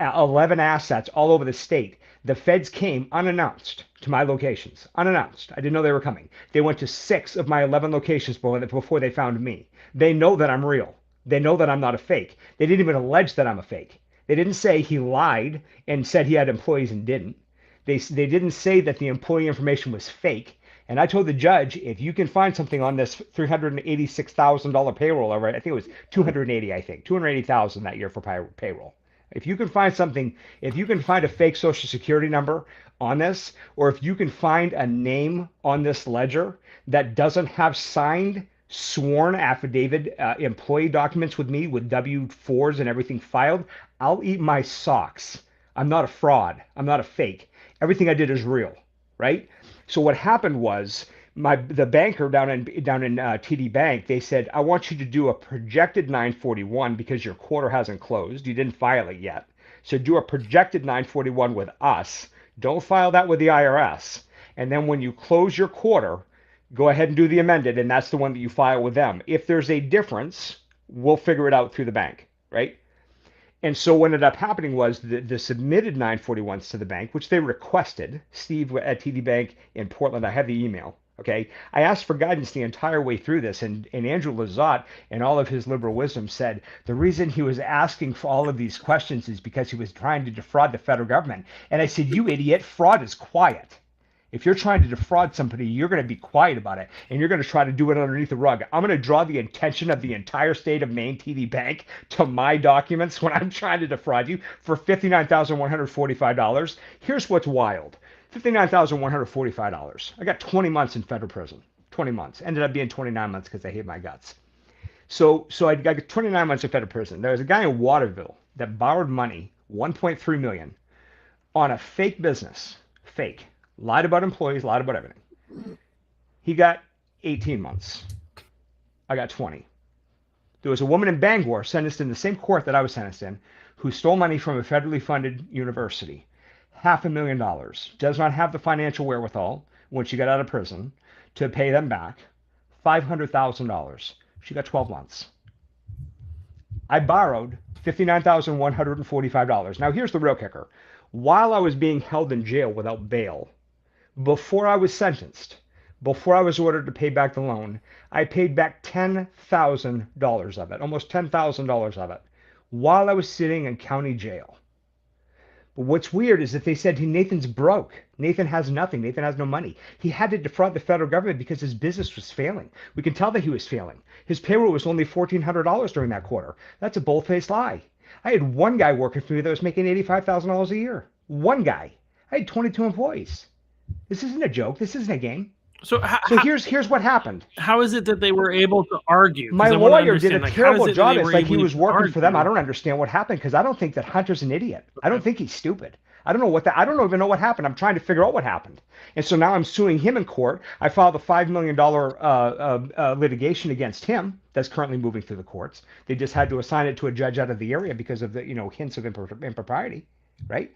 11 assets all over the state, the feds came unannounced to my locations. Unannounced. I didn't know they were coming. They went to 6 of my 11 locations before they found me. They know that I'm real. They know that I'm not a fake. They didn't even allege that I'm a fake. They didn't say he lied and said he had employees and didn't. They didn't say that the employee information was fake. And I told the judge, if you can find something on this $386,000 payroll, I think it was 280, I think, 280,000 that year for payroll. If you can find something, if you can find a fake social security number on this, or if you can find a name on this ledger that doesn't have signed, sworn affidavit employee documents with me with W-4s and everything filed, I'll eat my socks. I'm not a fraud. I'm not a fake. Everything I did is real, right? So what happened was the banker down in TD Bank, they said, I want you to do a projected 941 because your quarter hasn't closed. You didn't file it yet. So do a projected 941 with us. Don't file that with the IRS. And then when you close your quarter, go ahead and do the amended, and that's the one that you file with them. If there's a difference, we'll figure it out through the bank, right? And so what ended up happening was the submitted 941s to the bank, which they requested. Steve at TD Bank in Portland, I have the email. Okay, I asked for guidance the entire way through this, and Andrew Lazat, in all of his liberal wisdom, said the reason he was asking for all of these questions is because he was trying to defraud the federal government. And I said, you idiot, fraud is quiet. If you're trying to defraud somebody, you're going to be quiet about it, and you're going to try to do it underneath the rug. I'm going to draw the attention of the entire state of Maine TD Bank to my documents when I'm trying to defraud you for $59,145. Here's what's wild. $59,145. I got 20 months in federal prison. 20 months. Ended up being 29 months because I hate my guts. So I got 29 months in federal prison. There was a guy in Waterville that borrowed money, 1.3 million, on a fake business. Fake. Lied about employees, lied about everything. He got 18 months. I got 20. There was a woman in Bangor sentenced in the same court that I was sentenced in who stole money from a federally funded university. $500,000. Does not have the financial wherewithal when she got out of prison to pay them back. $500,000. She got 12 months. I borrowed $59,145. Now here's the real kicker. While I was being held in jail without bail, before I was sentenced, before I was ordered to pay back the loan, I paid back $10,000 of it, almost $10,000 of it, while I was sitting in county jail. But what's weird is that they said Nathan's broke. Nathan has nothing. Nathan has no money. He had to defraud the federal government because his business was failing. We can tell that he was failing. His payroll was only $1,400 during that quarter. That's a bold-faced lie. I had one guy working for me that was making $85,000 a year. One guy. I had 22 employees. This isn't a joke. This isn't a game. So here's what happened. How is it that they were able to argue? My lawyer did a terrible job. It's like he was working for them. I don't understand what happened because I don't think that Hunter's an idiot. I don't think he's stupid. I don't even know what happened. I'm trying to figure out what happened. And so now I'm suing him in court. I filed a $5 million litigation against him that's currently moving through the courts. They just had to assign it to a judge out of the area because of the hints of impropriety, right?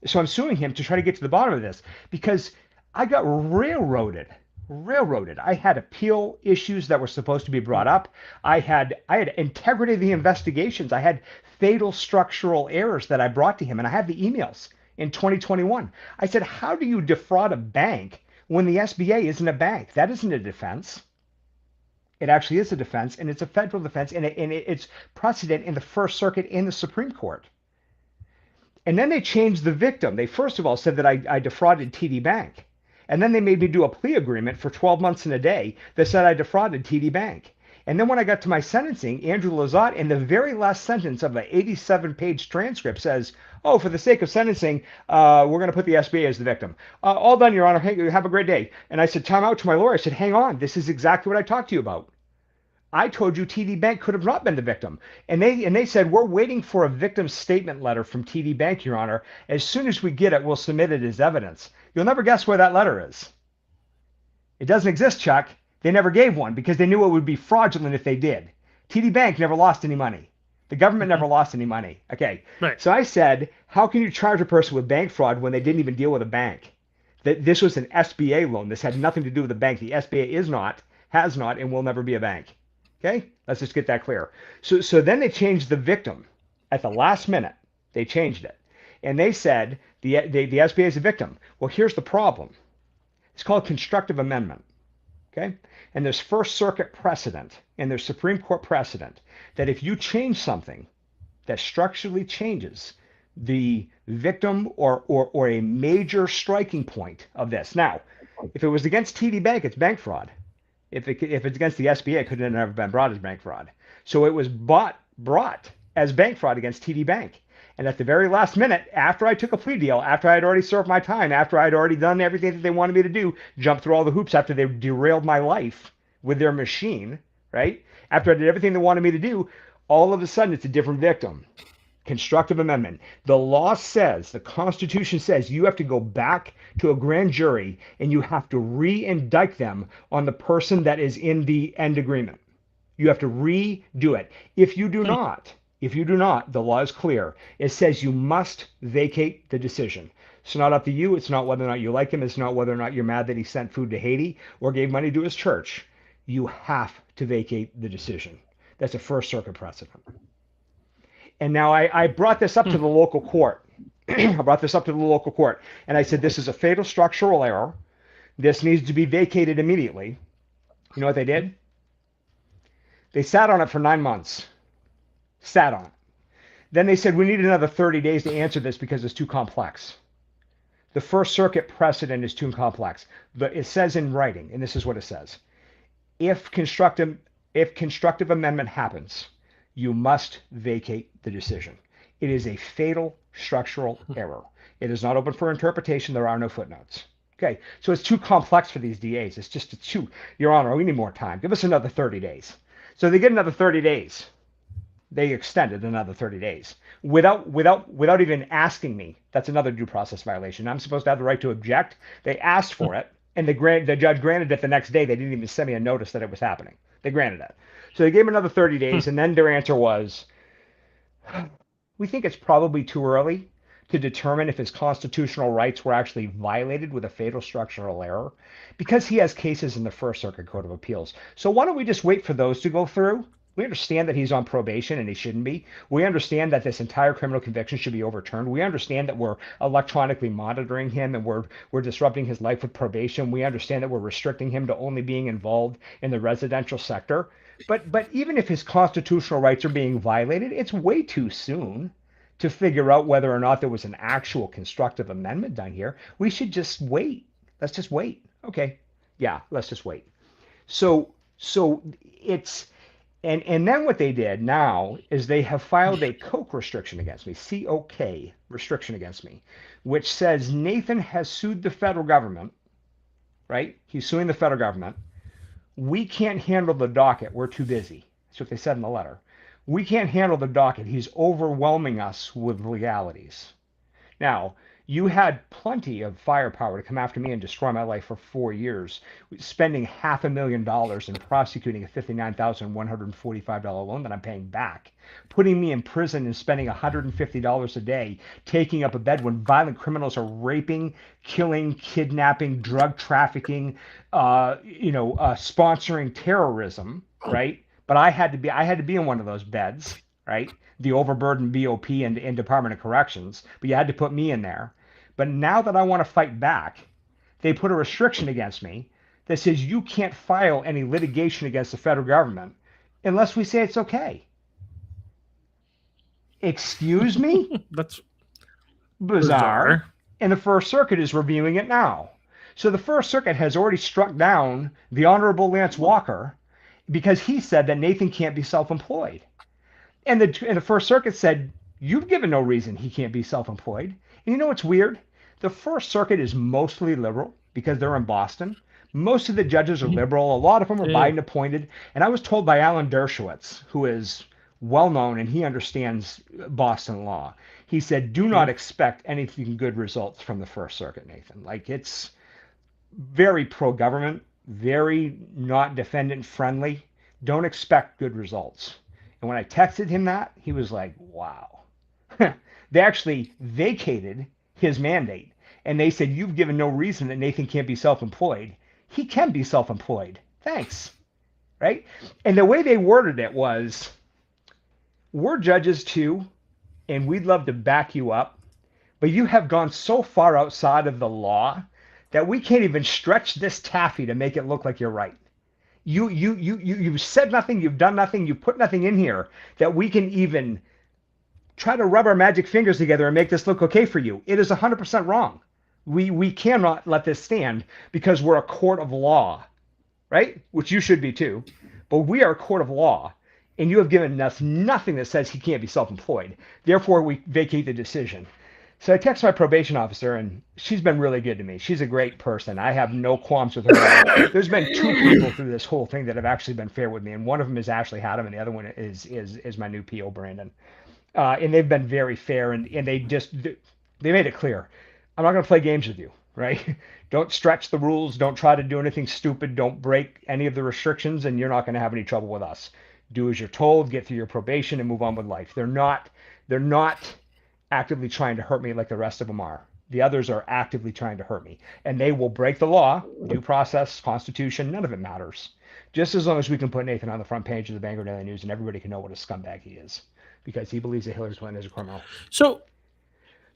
So I'm suing him to try to get to the bottom of this because I got railroaded. I had appeal issues that were supposed to be brought up. I had integrity of the investigations. I had fatal structural errors that I brought to him, and I have the emails in 2021. I said, how do you defraud a bank when the SBA isn't a bank? That isn't a defense. It actually is a defense, and it's a federal defense, and it's precedent in the First Circuit in the Supreme Court. And then they changed the victim. They first of all said that I defrauded TD Bank. And then they made me do a plea agreement for 12 months and a day that said I defrauded TD Bank. And then when I got to my sentencing, Andrew Lazat, in the very last sentence of an 87-page transcript says, oh, for the sake of sentencing, we're going to put the SBA as the victim. All done, Your Honor. Hey, have a great day. And I said, time out to my lawyer. I said, hang on. This is exactly what I talked to you about. I told you TD Bank could have not been the victim. And they said, we're waiting for a victim statement letter from TD Bank, Your Honor. As soon as we get it, we'll submit it as evidence. You'll never guess where that letter is. It doesn't exist, Chuck. They never gave one because they knew it would be fraudulent if they did. TD Bank never lost any money. The government never lost any money. Okay. Right. So I said, how can you charge a person with bank fraud when they didn't even deal with a bank? That this was an SBA loan. This had nothing to do with the bank. The SBA is not, has not, and will never be a bank. Okay? Let's just get that clear. So then they changed the victim at the last minute. They changed it. And they said the SBA is a victim. Well, here's the problem. It's called constructive amendment. Okay? And there's First Circuit precedent and there's Supreme Court precedent that if you change something that structurally changes the victim or a major striking point of this. Now, if it was against TD Bank, it's bank fraud. If it's against the SBA, it could have never been brought as bank fraud. So it was brought as bank fraud against TD Bank. And at the very last minute, after I took a plea deal, after I had already served my time, after I had already done everything that they wanted me to do, jumped through all the hoops after they derailed my life with their machine, right? After I did everything they wanted me to do, all of a sudden it's a different victim. Constructive amendment. The law says, the Constitution says you have to go back to a grand jury and you have to re-indict them on the person that is in the end agreement. You have to redo it. If you do not, the law is clear. It says you must vacate the decision. It's not up to you. It's not whether or not you like him. It's not whether or not you're mad that he sent food to Haiti or gave money to his church. You have to vacate the decision. That's a First Circuit precedent. And now I brought this up to the local court. And I said, this is a fatal structural error. This needs to be vacated immediately. You know what they did? They sat on it for 9 months. Sat on it. Then they said, we need another 30 days to answer this because it's too complex. The First Circuit precedent is too complex. It says in writing, and this is what it says: if constructive amendment happens, you must vacate the decision. It is a fatal structural error. It is not open for interpretation. There are no footnotes. Okay, so it's too complex for these DAs. It's just too, Your Honor, we need more time. Give us another 30 days. So they get another 30 days. They extended another 30 days without even asking me. That's another due process violation. I'm supposed to have the right to object. They asked for it, and the judge granted it the next day. They didn't even send me a notice that it was happening. They granted it. So they gave him another 30 days, and then their answer was, we think it's probably too early to determine if his constitutional rights were actually violated with a fatal structural error, because he has cases in the First Circuit Court of Appeals. So why don't we just wait for those to go through? We understand that he's on probation and he shouldn't be. We understand that this entire criminal conviction should be overturned. We understand that we're electronically monitoring him and we're disrupting his life with probation. We understand that we're restricting him to only being involved in the residential sector. But even if his constitutional rights are being violated, it's way too soon to figure out whether or not there was an actual constructive amendment done here. We should just wait. Let's just wait. Okay. Yeah, let's just wait. So it's, and then what they did now is they have filed a COK restriction against me, COK restriction against me, which says Nathan has sued the federal government, right? He's suing the federal government. We can't handle the docket. We're too busy. That's what they said in the letter. We can't handle the docket. He's overwhelming us with legalities. Now, you had plenty of firepower to come after me and destroy my life for 4 years, spending $500,000 in prosecuting a $59,145 loan that I'm paying back, putting me in prison and spending $150 a day, taking up a bed when violent criminals are raping, killing, kidnapping, drug trafficking, sponsoring terrorism, right? But I had to be in one of those beds, right? The overburdened BOP and Department of Corrections, but you had to put me in there. But now that I want to fight back, they put a restriction against me that says you can't file any litigation against the federal government unless we say it's okay. Excuse me? That's bizarre. And the First Circuit is reviewing it now. So the First Circuit has already struck down the Honorable Lance Walker because he said that Nathan can't be self-employed. And the First Circuit said, you've given no reason he can't be self-employed. And you know what's weird? The First Circuit is mostly liberal because they're in Boston. Most of the judges are liberal. A lot of them are Biden appointed. And I was told by Alan Dershowitz, who is well known and he understands Boston law. He said, do not expect anything good results from the First Circuit, Nathan. Like, it's very pro-government, very not defendant friendly. Don't expect good results. And when I texted him that, he was like, wow. They actually vacated his mandate. And they said, you've given no reason that Nathan can't be self-employed. He can be self-employed. Thanks. Right? And the way they worded it was, we're judges too, and we'd love to back you up, but you have gone so far outside of the law that we can't even stretch this taffy to make it look like you're right. You've said nothing, you've done nothing, you put nothing in here that we can even try to rub our magic fingers together and make this look okay for you. It is 100% wrong. We cannot let this stand because we're a court of law, right? Which you should be too. But we are a court of law, and you have given us nothing that says he can't be self-employed. Therefore, we vacate the decision. So I text my probation officer, and she's been really good to me. She's a great person. I have no qualms with her. There's been 2 people through this whole thing that have actually been fair with me, and one of them is Ashley Haddam, and the other one is my new PO, Brandon. And they've been very fair, and they made it clear. I'm not going to play games with you, right? Don't stretch the rules. Don't try to do anything stupid. Don't break any of the restrictions, and you're not going to have any trouble with us. Do as you're told, get through your probation, and move on with life. They're not actively trying to hurt me like the rest of them are. The others are actively trying to hurt me, and they will break the law, due process, constitution, none of it matters. Just as long as we can put Nathan on the front page of the Bangor Daily News and everybody can know what a scumbag he is, because he believes that Hillary Clinton is a criminal. So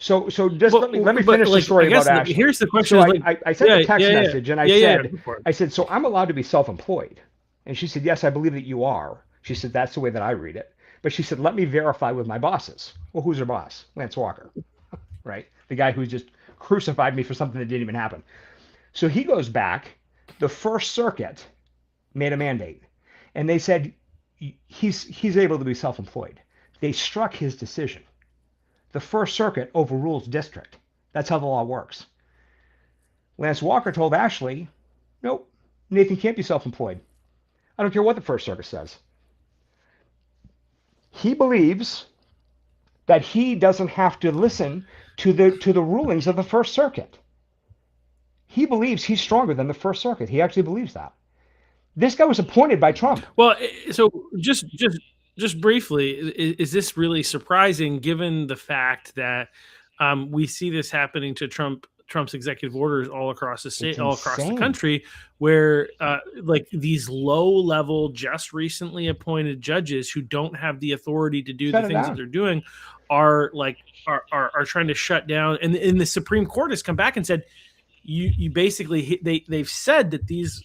just let me finish the story about Ashley. Here's the question. So I sent a text message, and I said, so I'm allowed to be self-employed? And she said, yes, I believe that you are. She said, that's the way that I read it. But she said, let me verify with my bosses. Well, who's her boss? Lance Walker, right? The guy who's just crucified me for something that didn't even happen. So he goes back. The First Circuit made a mandate, and they said he's able to be self-employed. They struck his decision. The First Circuit overrules district. That's how the law works. Lance Walker told Ashley, nope, Nathan can't be self-employed. I don't care what the First Circuit says. He believes that he doesn't have to listen to the rulings of the First Circuit. He believes he's stronger than the First Circuit. He actually believes that. This guy was appointed by Trump. Well, so just briefly, is this really surprising given the fact that we see this happening to Trump's executive orders all across the state, all across the country, where like these low-level, just recently appointed judges who don't have the authority to do the things that they're doing are trying to shut down. And the Supreme Court has come back and said, you basically they've said that these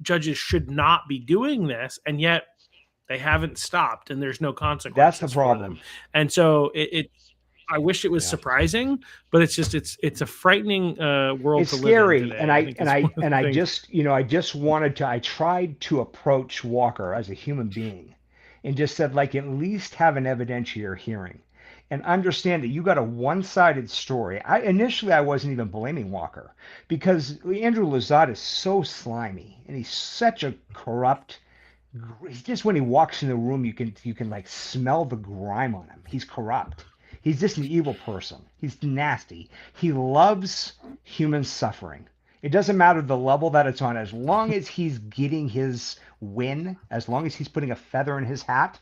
judges should not be doing this, and yet they haven't stopped, and there's no consequences. That's the problem. And so I wish it was surprising, but it's just it's a frightening world to scary. live in today. And I tried to approach Walker as a human being and just said, like, at least have an evidentiary hearing and understand that you got a one-sided story. Initially I wasn't even blaming Walker because Andrew Lazat is so slimy and he's such a corrupt. Just when he walks in the room, you can like smell the grime on him. He's corrupt. He's just an evil person. He's nasty. He loves human suffering. It doesn't matter the level that it's on, as long as he's getting his win, as long as he's putting a feather in his hat.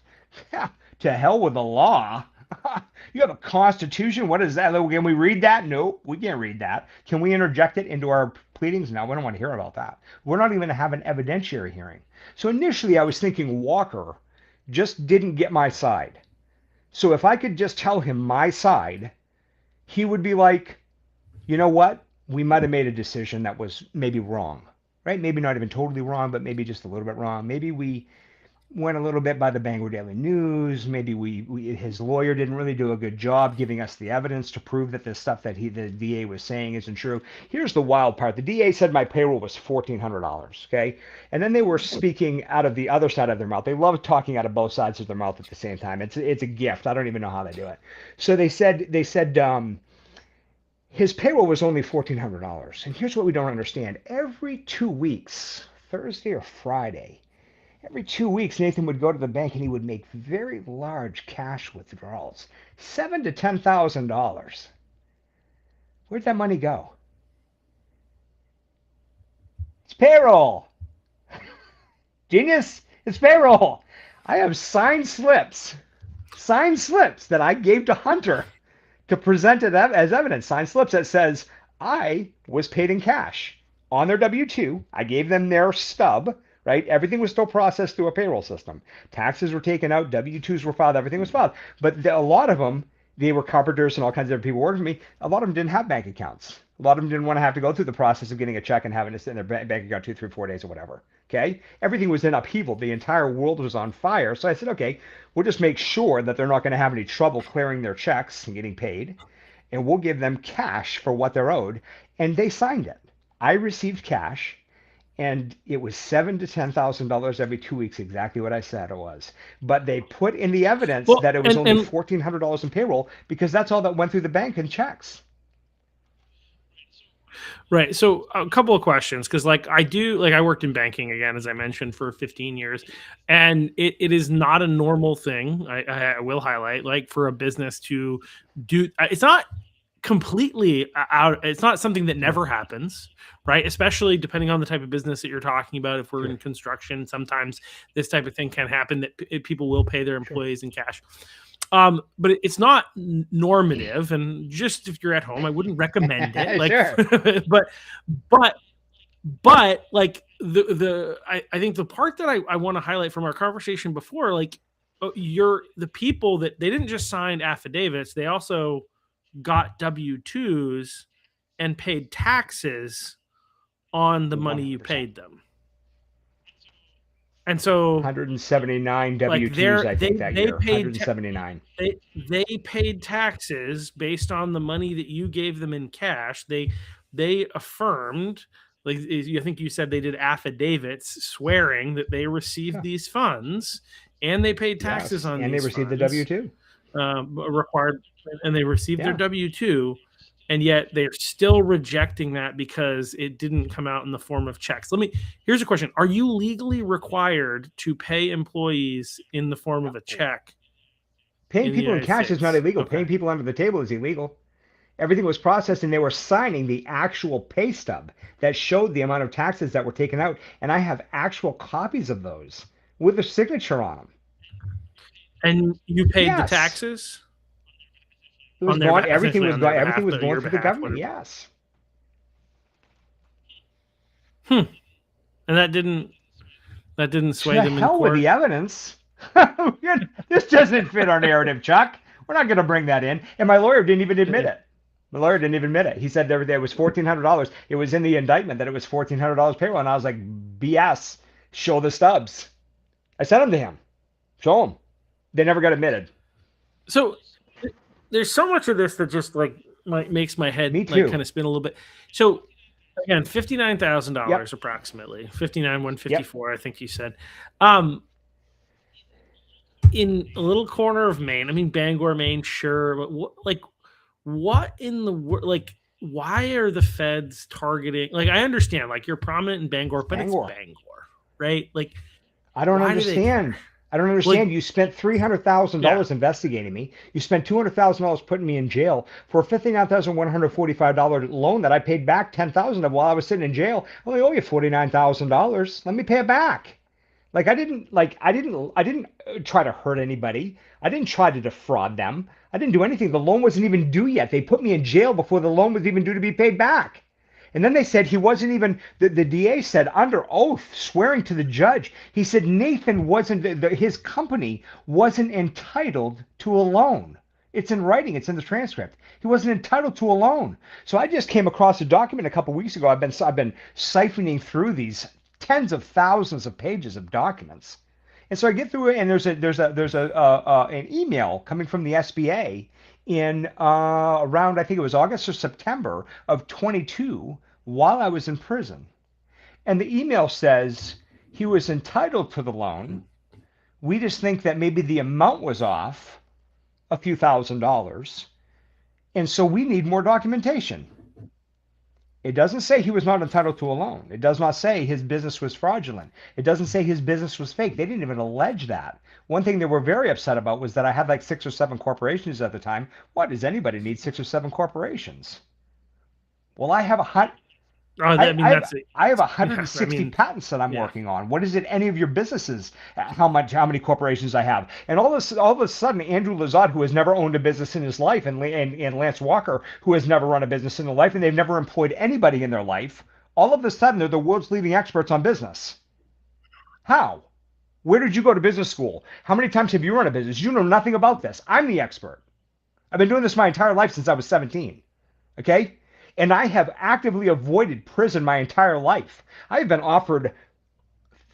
To hell with the law. You have a constitution. What is that? Can we read that? No, we can't read that. Can we interject it into our pleadings? No, we don't want to hear about that. We're not even going to have an evidentiary hearing. So initially I was thinking Walker just didn't get my side. So if I could just tell him my side, he would be like, you know what? We might have made a decision that was maybe wrong, right? Maybe not even totally wrong, but maybe just a little bit wrong. Maybe we went a little bit by the Bangor Daily News. Maybe his lawyer didn't really do a good job giving us the evidence to prove that the stuff that the DA was saying isn't true. Here's the wild part. The DA said my payroll was $1,400, okay? And then they were speaking out of the other side of their mouth. They love talking out of both sides of their mouth at the same time. It's a gift. I don't even know how they do it. So they said his payroll was only $1,400. And here's what we don't understand. Every 2 weeks, Thursday or Friday, every 2 weeks, Nathan would go to the bank and he would make very large cash withdrawals, $7,000 to $10,000. Where'd that money go? It's payroll. Genius, it's payroll. I have signed slips that I gave to Hunter to present it as evidence. Signed slips that says I was paid in cash on their W-2. I gave them their stub. Right? Everything was still processed through a payroll system. Taxes were taken out, W-2s were filed, everything was filed. But a lot of them, they were carpenters and all kinds of other people working for me. A lot of them didn't have bank accounts. A lot of them didn't want to have to go through the process of getting a check and having it sit in their bank account 2, 3, 4 days or whatever. Okay? Everything was in upheaval. The entire world was on fire. So I said, okay, we'll just make sure that they're not going to have any trouble clearing their checks and getting paid. And we'll give them cash for what they're owed. And they signed it. I received cash. And it was $7,000 to $10,000 every 2 weeks, exactly what I said it was. But they put in the evidence that it was only $1,400 in payroll because that's all that went through the bank in checks. Right. So a couple of questions, because I worked in banking, again, as I mentioned, for 15 years, and it is not a normal thing. I will highlight, like, for a business to do. It's not completely out. It's not something that never happens, right? Especially depending on the type of business that you're talking about. If we're in construction, sometimes this type of thing can happen, that people will pay their employees in cash. But it's not normative, and just if you're at home, I wouldn't recommend it. Like, but like I think the part that I want to highlight from our conversation before, like, the people that they didn't just sign affidavits, they also got W-2s and paid taxes on the money you paid them. And so 179 like W-2s, I think, that they year. paid 179. they paid taxes based on the money that you gave them in cash. They affirmed, like I think you said, they did affidavits swearing that they received Yeah. these funds, and they paid taxes Yes, on and they these received the funds, W-2. required, and they received their Yeah. W-2, and yet they're still rejecting that because it didn't come out in the form of checks. Here's a question: are you legally required to pay employees in the form of a check? Paying In the people in United cash is not States? illegal. Okay. Paying people under the table is illegal. Everything was processed, and they were signing the actual pay stub that showed the amount of taxes that were taken out. And I have actual copies of those with a signature on them. And you paid the Yes. taxes It was on their gone. essentially on their Everything behalf, was though, going your through the behalf, government. whatever. Yes. And that didn't sway To them in hell with court. the evidence. This doesn't fit our narrative, Chuck. We're not going to bring that in. And my lawyer didn't even admit it. My lawyer didn't even admit it. He said there was $1,400. It was in the indictment that it was $1,400 payroll. And I was like, BS. Show the stubs. I sent them to him. Show them. They never got admitted. So there's so much of this that just makes my head kind of spin a little bit. So again, $59,000 approximately, 59,154, I think you said. In a little corner of Maine, I mean Bangor, Maine, sure, but what in the world? Why are the feds targeting? I understand, you're prominent in Bangor, but it's Bangor, right? I don't understand. I don't understand. You spent $300,000 investigating me. You spent $200,000 putting me in jail for a $59,145 loan that I paid back $10,000 of while I was sitting in jail. I only owe you $49,000. Let me pay it back. I didn't try to hurt anybody. I didn't try to defraud them. I didn't do anything. The loan wasn't even due yet. They put me in jail before the loan was even due to be paid back. And then they said he wasn't even, the DA said under oath, swearing to the judge, he said Nathan wasn't, his company wasn't entitled to a loan. It's in writing. It's in the transcript. He wasn't entitled to a loan. So I just came across a document a couple weeks ago. I've been siphoning through these tens of thousands of pages of documents. And so I get through it, and there's an email coming from the SBA in around, I think it was August or September of 22, while I was in prison. And the email says he was entitled to the loan. We just think that maybe the amount was off a few $1,000s. And so we need more documentation. It doesn't say he was not entitled to a loan. It does not say his business was fraudulent. It doesn't say his business was fake. They didn't even allege that. One thing they were very upset about was that I had 6 or 7 corporations at the time. What, does anybody need 6 or 7 corporations? Well, I have I have 160 patents that I'm working on. What is it? Any of your businesses? How many corporations I have? And all of a sudden, Andrew Lazard, who has never owned a business in his life, and Lance Walker, who has never run a business in their life, and they've never employed anybody in their life. All of a sudden, they're the world's leading experts on business. How? Where did you go to business school? How many times have you run a business? You know nothing about this. I'm the expert. I've been doing this my entire life since I was 17. Okay? And I have actively avoided prison my entire life. I've been offered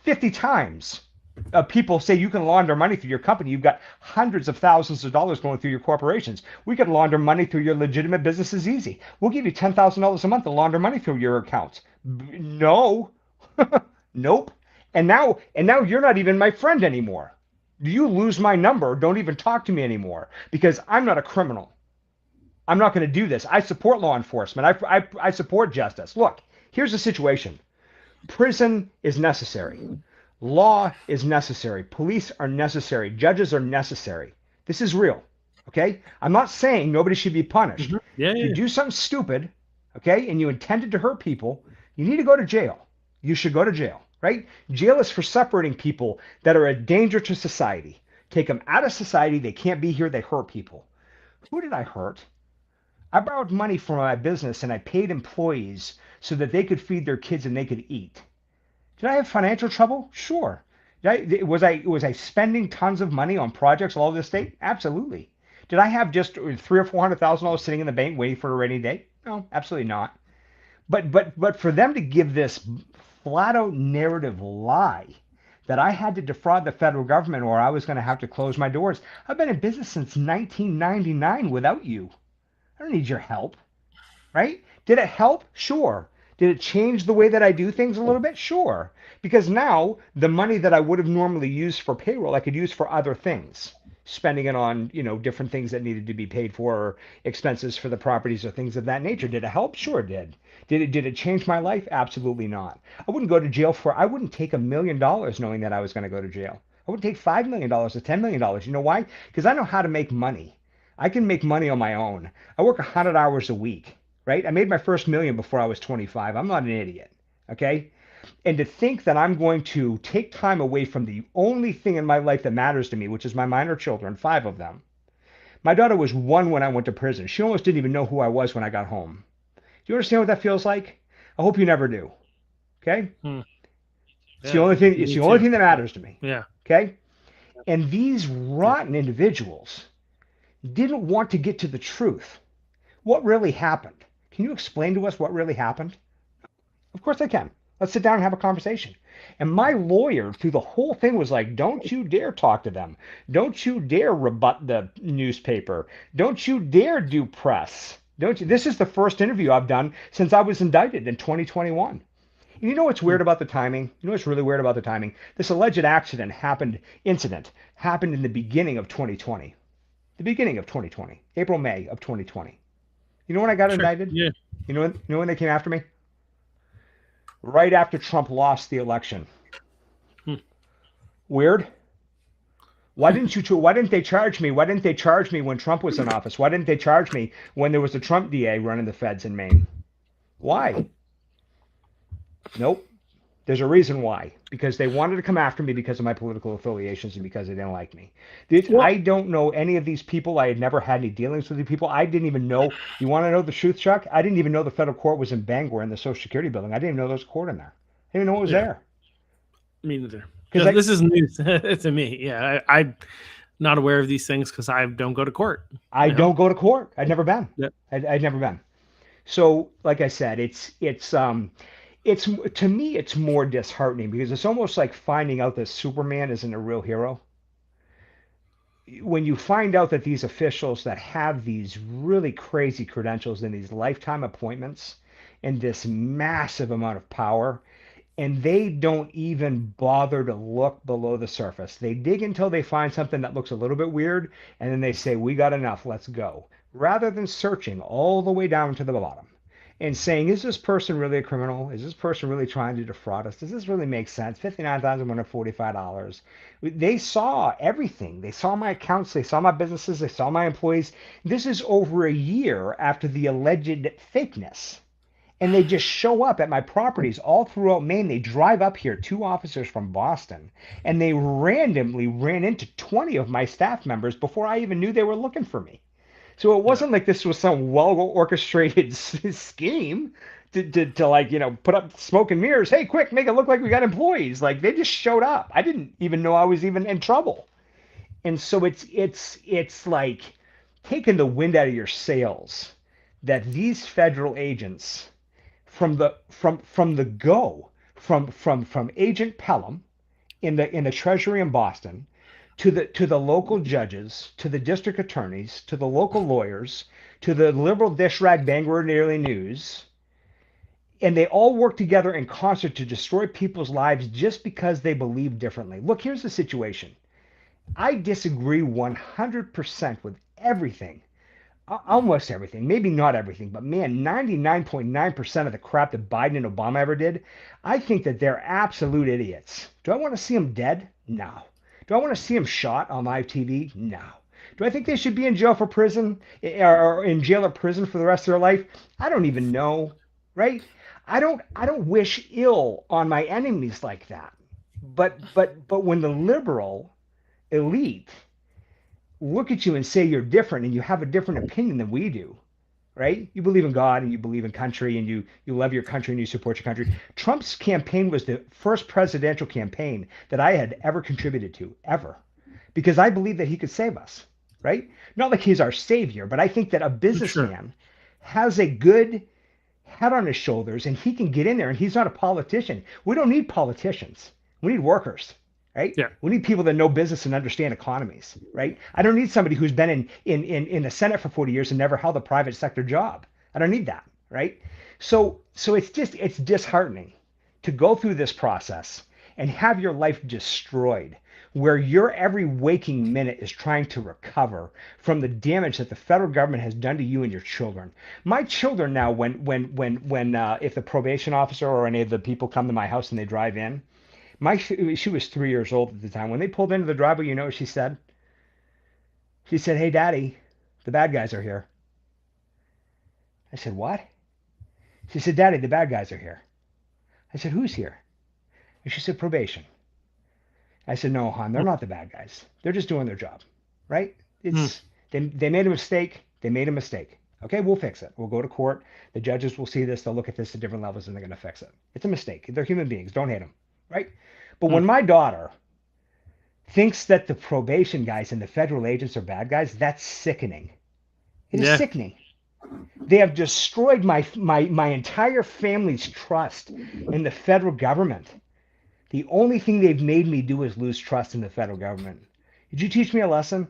50 times. People say you can launder money through your company. You've got hundreds of thousands of dollars going through your corporations. We could launder money through your legitimate businesses easy. We'll give you $10,000 a month to launder money through your accounts. No. Nope. And now you're not even my friend anymore. Do you lose my number? Don't even talk to me anymore, because I'm not a criminal. I'm not going to do this. I support law enforcement. I support justice. Look, here's the situation. Prison is necessary. Law is necessary. Police are necessary. Judges are necessary. This is real. Okay? I'm not saying nobody should be punished. Mm-hmm. If you do something stupid, okay, and you intended to hurt people, you need to go to jail. You should go to jail, right? Jail is for separating people that are a danger to society. Take them out of society. They can't be here. They hurt people. Who did I hurt? I borrowed money from my business and I paid employees so that they could feed their kids and they could eat. Did I have financial trouble? Sure. Was I spending tons of money on projects all over the state? Absolutely. Did I have just $300,000 or $400,000 sitting in the bank waiting for a rainy day? No, absolutely not. But for them to give this flat out narrative lie that I had to defraud the federal government or I was going to have to close my doors. I've been in business since 1999 without you. I don't need your help, right? Did it help? Sure. Did it change the way that I do things a little bit? Sure. Because now the money that I would have normally used for payroll, I could use for other things, spending it on, different things that needed to be paid for, or expenses for the properties or things of that nature. Did it help? Sure it did. Did it change my life? Absolutely not. I wouldn't take $1 million knowing that I was going to go to jail. I wouldn't take $5 million or $10 million. You know why? Because I know how to make money. I can make money on my own. I work 100 hours a week, right? I made my first million before I was 25. I'm not an idiot, okay? And to think that I'm going to take time away from the only thing in my life that matters to me, which is my minor children, 5 of them. My daughter was 1 when I went to prison. She almost didn't even know who I was when I got home. Do you understand what that feels like? I hope you never do. Okay? It's the only thing. It's the only thing that matters to me. Yeah. Okay? And these rotten individuals didn't want to get to the truth. What really happened? Can you explain to us what really happened? Of course I can. Let's sit down and have a conversation. And my lawyer through the whole thing was like, don't you dare talk to them. Don't you dare rebut the newspaper. Don't you dare do press. Don't you? This is the first interview I've done since I was indicted in 2021. And you know what's weird about the timing? You know what's really weird about the timing? This alleged incident happened in the beginning of 2020. The beginning of 2020. April, May of 2020. You know when I got indicted? Yeah. You know when they came after me? Right after Trump lost the election. Weird. Why didn't they charge me? Why didn't they charge me when Trump was in office? Why didn't they charge me when there was a Trump DA running the feds in Maine? Why? Nope. There's a reason why. Because they wanted to come after me because of my political affiliations and because they didn't like me. I don't know any of these people. I had never had any dealings with these people. I didn't even know. You want to know the truth, Chuck? I didn't even know the federal court was in Bangor in the Social Security building. I didn't even know there was a court in there. I didn't even know it was there. Me neither. This is news to me. Yeah, I'm not aware of these things because I don't go to court. I don't go to court. I'd never been. Yep. I'd never been. So, like I said, it's to me, it's more disheartening because it's almost like finding out that Superman isn't a real hero. When you find out that these officials that have these really crazy credentials and these lifetime appointments and this massive amount of power, and they don't even bother to look below the surface. They dig until they find something that looks a little bit weird, and then they say, we got enough, let's go. Rather than searching all the way down to the bottom and saying, is this person really a criminal? Is this person really trying to defraud us? Does this really make sense? $59,145. They saw everything. They saw my accounts. They saw my businesses. They saw my employees. This is over a year after the alleged fakeness. And they just show up at my properties all throughout Maine. They drive up here, 2 officers from Boston, and they randomly ran into 20 of my staff members before I even knew they were looking for me. So it wasn't like this was some well-orchestrated scheme to like, put up smoke and mirrors. Hey, quick, make it look like we got employees. Like, they just showed up. I didn't even know I was even in trouble. And so it's like taking the wind out of your sails that these federal agents from Agent Pelham in the Treasury in Boston to the local judges, to the district attorneys, to the local lawyers, to the liberal dish rag Bangor Daily News, and they all work together in concert to destroy people's lives just because they believe differently. Look, here's the situation. I disagree 100% with everything. Almost everything, maybe not everything, but man, 99.9% of the crap that Biden and Obama ever did, I think that they're absolute idiots. Do I want to see them dead? No. Do I want to see them shot on live TV? No. Do I think they should be in jail for prison or in jail or prison for the rest of their life? I don't even know, right? I don't wish ill on my enemies like that. But when the liberal elite look at you and say you're different and you have a different opinion than we do, right? You believe in God and you believe in country and you love your country and you support your country. Trump's campaign was the first presidential campaign that I had ever contributed to, ever, because I believe that he could save us, right? Not like he's our savior, but I think that a businessman has a good head on his shoulders and he can get in there, and he's not a politician. We don't need politicians. We need workers. right? Yeah. We need people that know business and understand economies, right? I don't need somebody who's been in the Senate for 40 years and never held a private sector job. I don't need that, right? So it's disheartening to go through this process and have your life destroyed, where your every waking minute is trying to recover from the damage that the federal government has done to you and your children. My children now, if the probation officer or any of the people come to my house and they drive in, she was 3 years old at the time. When they pulled into the driveway, you know what she said? She said, "Hey, Daddy, the bad guys are here." I said, "What?" She said, "Daddy, the bad guys are here." I said, "Who's here?" And she said, "Probation." I said, "No, hon, they're not the bad guys. They're just doing their job, right? They made a mistake. They made a mistake. Okay, we'll fix it. We'll go to court. The judges will see this. They'll look at this at different levels, and they're going to fix it. It's a mistake. They're human beings. Don't hate them, right?" But when my daughter thinks that the probation guys and the federal agents are bad guys, that's sickening. It is sickening. They have destroyed my entire family's trust in the federal government. The only thing they've made me do is lose trust in the federal government. Did you teach me a lesson?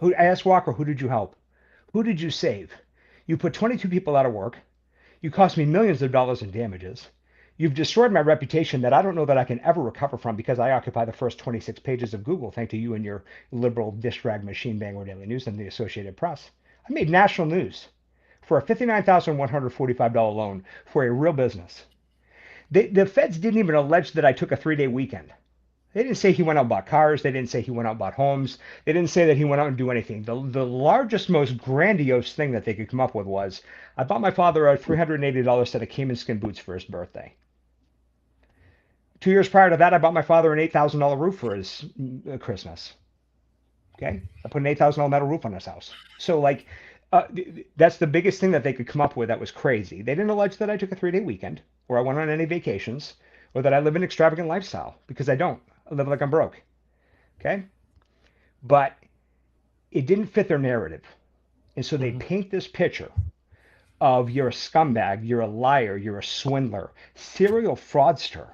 I asked Walker, who did you help? Who did you save? You put 22 people out of work. You cost me millions of dollars in damages. You've destroyed my reputation that I don't know that I can ever recover from because I occupy the first 26 pages of Google, thanks to you and your liberal dish rag machine, Bangor Daily News, and the Associated Press. I made national news for a $59,145 loan for a real business. The feds didn't even allege that I took a 3-day weekend. They didn't say he went out and bought cars. They didn't say he went out and bought homes. They didn't say that he went out and do anything. The largest, most grandiose thing that they could come up with was, I bought my father a $380 set of Cayman skin boots for his birthday. 2 years prior to that, I bought my father an $8,000 roof for his Christmas. Okay? I put an $8,000 metal roof on his house. So, like, that's the biggest thing that they could come up with that was crazy. They didn't allege that I took a 3-day weekend, or I went on any vacations, or that I live an extravagant lifestyle, because I don't. I live like I'm broke. Okay? But it didn't fit their narrative. And so they paint this picture of you're a scumbag, you're a liar, you're a swindler, serial fraudster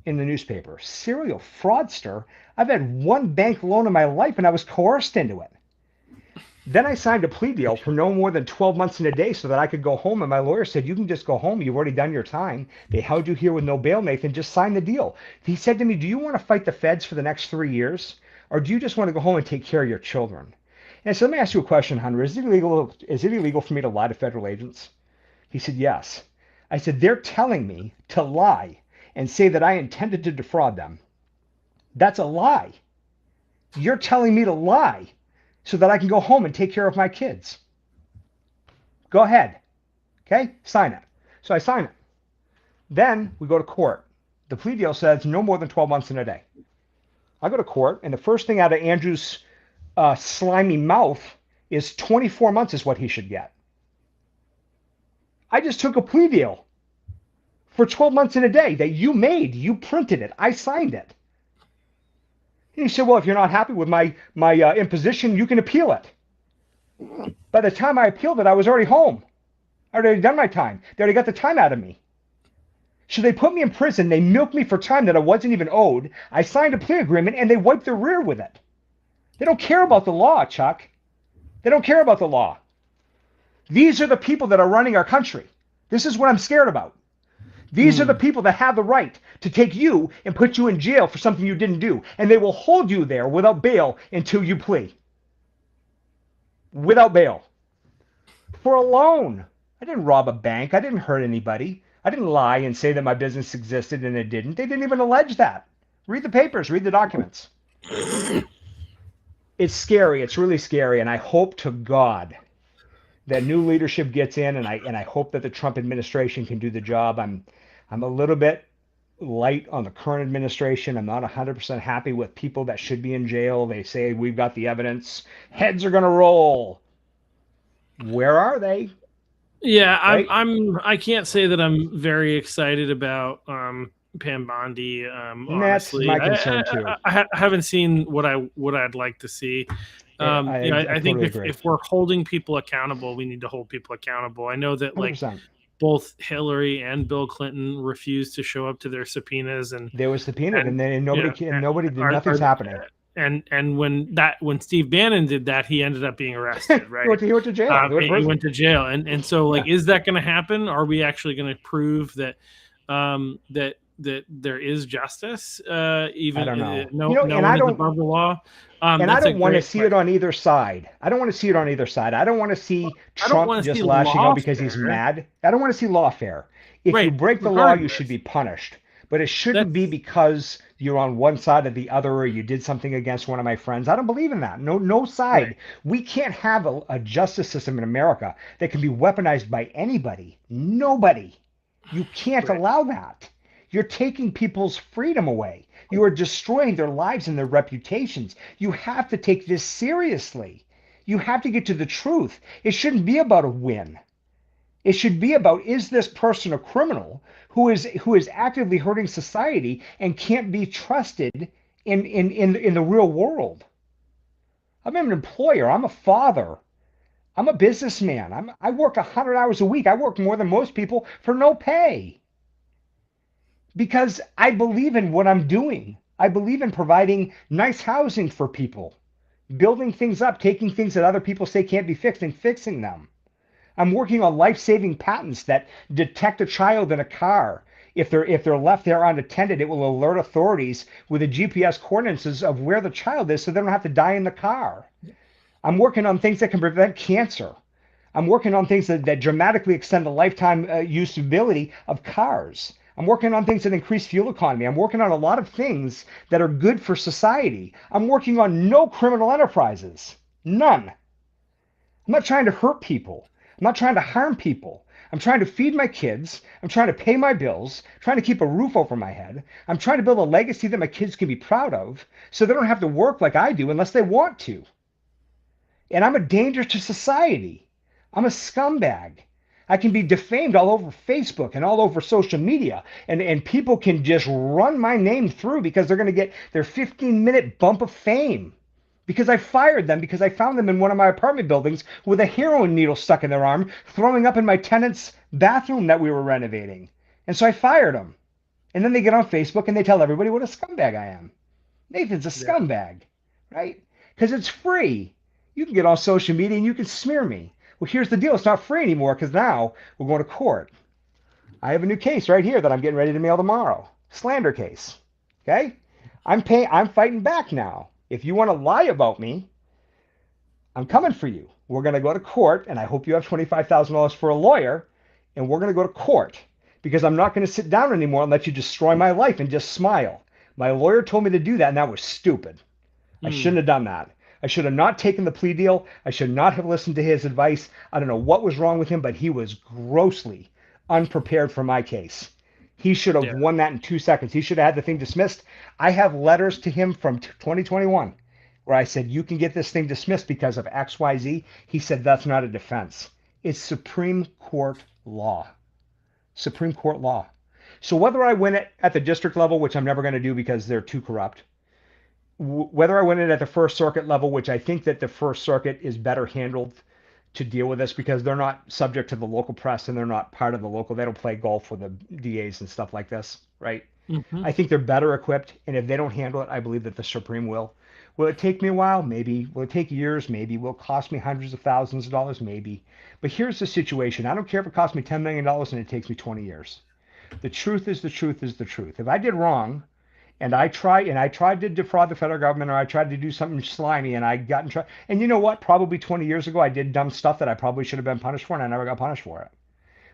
in the newspaper. Serial fraudster? I've had one bank loan in my life and I was coerced into it. Then I signed a plea deal for no more than 12 months and a day so that I could go home. And my lawyer said, you can just go home. You've already done your time. They held you here with no bail, Nathan. Just sign the deal. He said to me, do you want to fight the feds for the next 3 years? Or do you just want to go home and take care of your children? And I said, let me ask you a question, Hunter. Is it illegal for me to lie to federal agents? He said, yes. I said, they're telling me to lie and say that I intended to defraud them. That's a lie. You're telling me to lie so that I can go home and take care of my kids. Go ahead. Okay? Sign it. So I sign it. Then we go to court. The plea deal says no more than 12 months and a day. I go to court, and the first thing out of Andrew's slimy mouth is 24 months is what he should get. I just took a plea deal for 12 months and a day that you made. You printed it. I signed it. And he said, well, if you're not happy with my imposition, you can appeal it. By the time I appealed it, I was already home. I already done my time. They already got the time out of me. So they put me in prison. They milked me for time that I wasn't even owed. I signed a plea agreement, and they wiped their rear with it. They don't care about the law, Chuck. They don't care about the law. These are the people that are running our country. This is what I'm scared about. These are the people that have the right to take you and put you in jail for something you didn't do. And they will hold you there without bail until you plea. Without bail. For a loan. I didn't rob a bank. I didn't hurt anybody. I didn't lie and say that my business existed and it didn't. They didn't even allege that. Read the papers. Read the documents. It's scary. It's really scary. And I hope to God that new leadership gets in, and I hope that the Trump administration can do the job. I'm a little bit light on the current administration. I'm not 100% happy with people that should be in jail. They say we've got the evidence. Heads are going to roll. Where are they? Yeah, Right? I can't say that I'm very excited about Pam Bondi. That's Honestly, my concern too. I haven't seen what I'd like to see. I think totally agree. if we're holding people accountable, we need to hold people accountable. I know that 100%. both Hillary and Bill Clinton refused to show up to their subpoenas, and They were subpoenaed, and then nothing's are, happening. And when Steve Bannon did that, he ended up being arrested, right? He went to jail. He went to jail, and so like, is that going to happen? Are we actually going to prove that that there is justice, even I don't know. no one is above the law? And I don't want to see it on either side. I don't want to see it on either side. I don't want to see Trump just lashing out because he's mad. I don't want to see lawfare. If you break the law, you should be punished. But it shouldn't be because you're on one side or the other, or you did something against one of my friends. I don't believe in that. No side. Right. We can't have a justice system in America that can be weaponized by anybody. Nobody. You can't allow that. You're taking people's freedom away. You are destroying their lives and their reputations. You have to take this seriously. You have to get to the truth. It shouldn't be about a win. It should be about, is this person a criminal who is actively hurting society and can't be trusted in the real world? I'm an employer. I'm a father. I'm a businessman. I work 100 hours a week. I work more than most people for no pay. Because I believe in what I'm doing. I believe in providing nice housing for people, building things up, taking things that other people say can't be fixed and fixing them. I'm working on life-saving patents that detect a child in a car. If they're left there unattended, it will alert authorities with the GPS coordinates of where the child is, so they don't have to die in the car. I'm working on things that can prevent cancer. I'm working on things that dramatically extend the lifetime usability of cars. I'm working on things that increase fuel economy. I'm working on a lot of things that are good for society. I'm working on no criminal enterprises. None. I'm not trying to hurt people. I'm not trying to harm people. I'm trying to feed my kids. I'm trying to pay my bills, trying to keep a roof over my head. I'm trying to build a legacy that my kids can be proud of so they don't have to work like I do unless they want to. And I'm a danger to society. I'm a scumbag. I can be defamed all over Facebook and all over social media, and people can just run my name through because they're going to get their 15-minute bump of fame. Because I fired them because I found them in one of my apartment buildings with a heroin needle stuck in their arm, throwing up in my tenant's bathroom that we were renovating. And so I fired them. And then they get on Facebook and they tell everybody what a scumbag I am. Nathan's a scumbag, right? Because it's free. You can get on social media and you can smear me. Well, here's the deal. It's not free anymore because now we're going to court. I have a new case right here that I'm getting ready to mail tomorrow. Slander case. Okay? I'm fighting back now. If you want to lie about me, I'm coming for you. We're going to go to court, and I hope you have $25,000 for a lawyer, and we're going to go to court because I'm not going to sit down anymore and let you destroy my life and just smile. My lawyer told me to do that, and that was stupid. I shouldn't have done that. I should have not taken the plea deal. I should not have listened to his advice. I don't know what was wrong with him, but he was grossly unprepared for my case. He should have won that in 2 seconds. He should have had the thing dismissed. I have letters to him from 2021 where I said, you can get this thing dismissed because of XYZ. He said, that's not a defense. It's Supreme Court law. Supreme Court law. So whether I win it at the district level, which I'm never going to do because they're too corrupt, whether I win it at the First Circuit level, which I think that the First Circuit is better handled to deal with this because they're not subject to the local press and they're not part of the local. They don't play golf with the DAs and stuff like this, right? I think they're better equipped. And if they don't handle it, I believe that the Supreme will. Will it take me a while? Maybe. Will it take years? Maybe. Will it cost me hundreds of thousands of dollars? Maybe. But here's the situation. I don't care if it costs me $10 million and it takes me 20 years. The truth is the truth is the truth. If I did wrong, and I tried to defraud the federal government, or I tried to do something slimy, and I got in trouble. And you know what? Probably 20 years ago, I did dumb stuff that I probably should have been punished for, and I never got punished for it.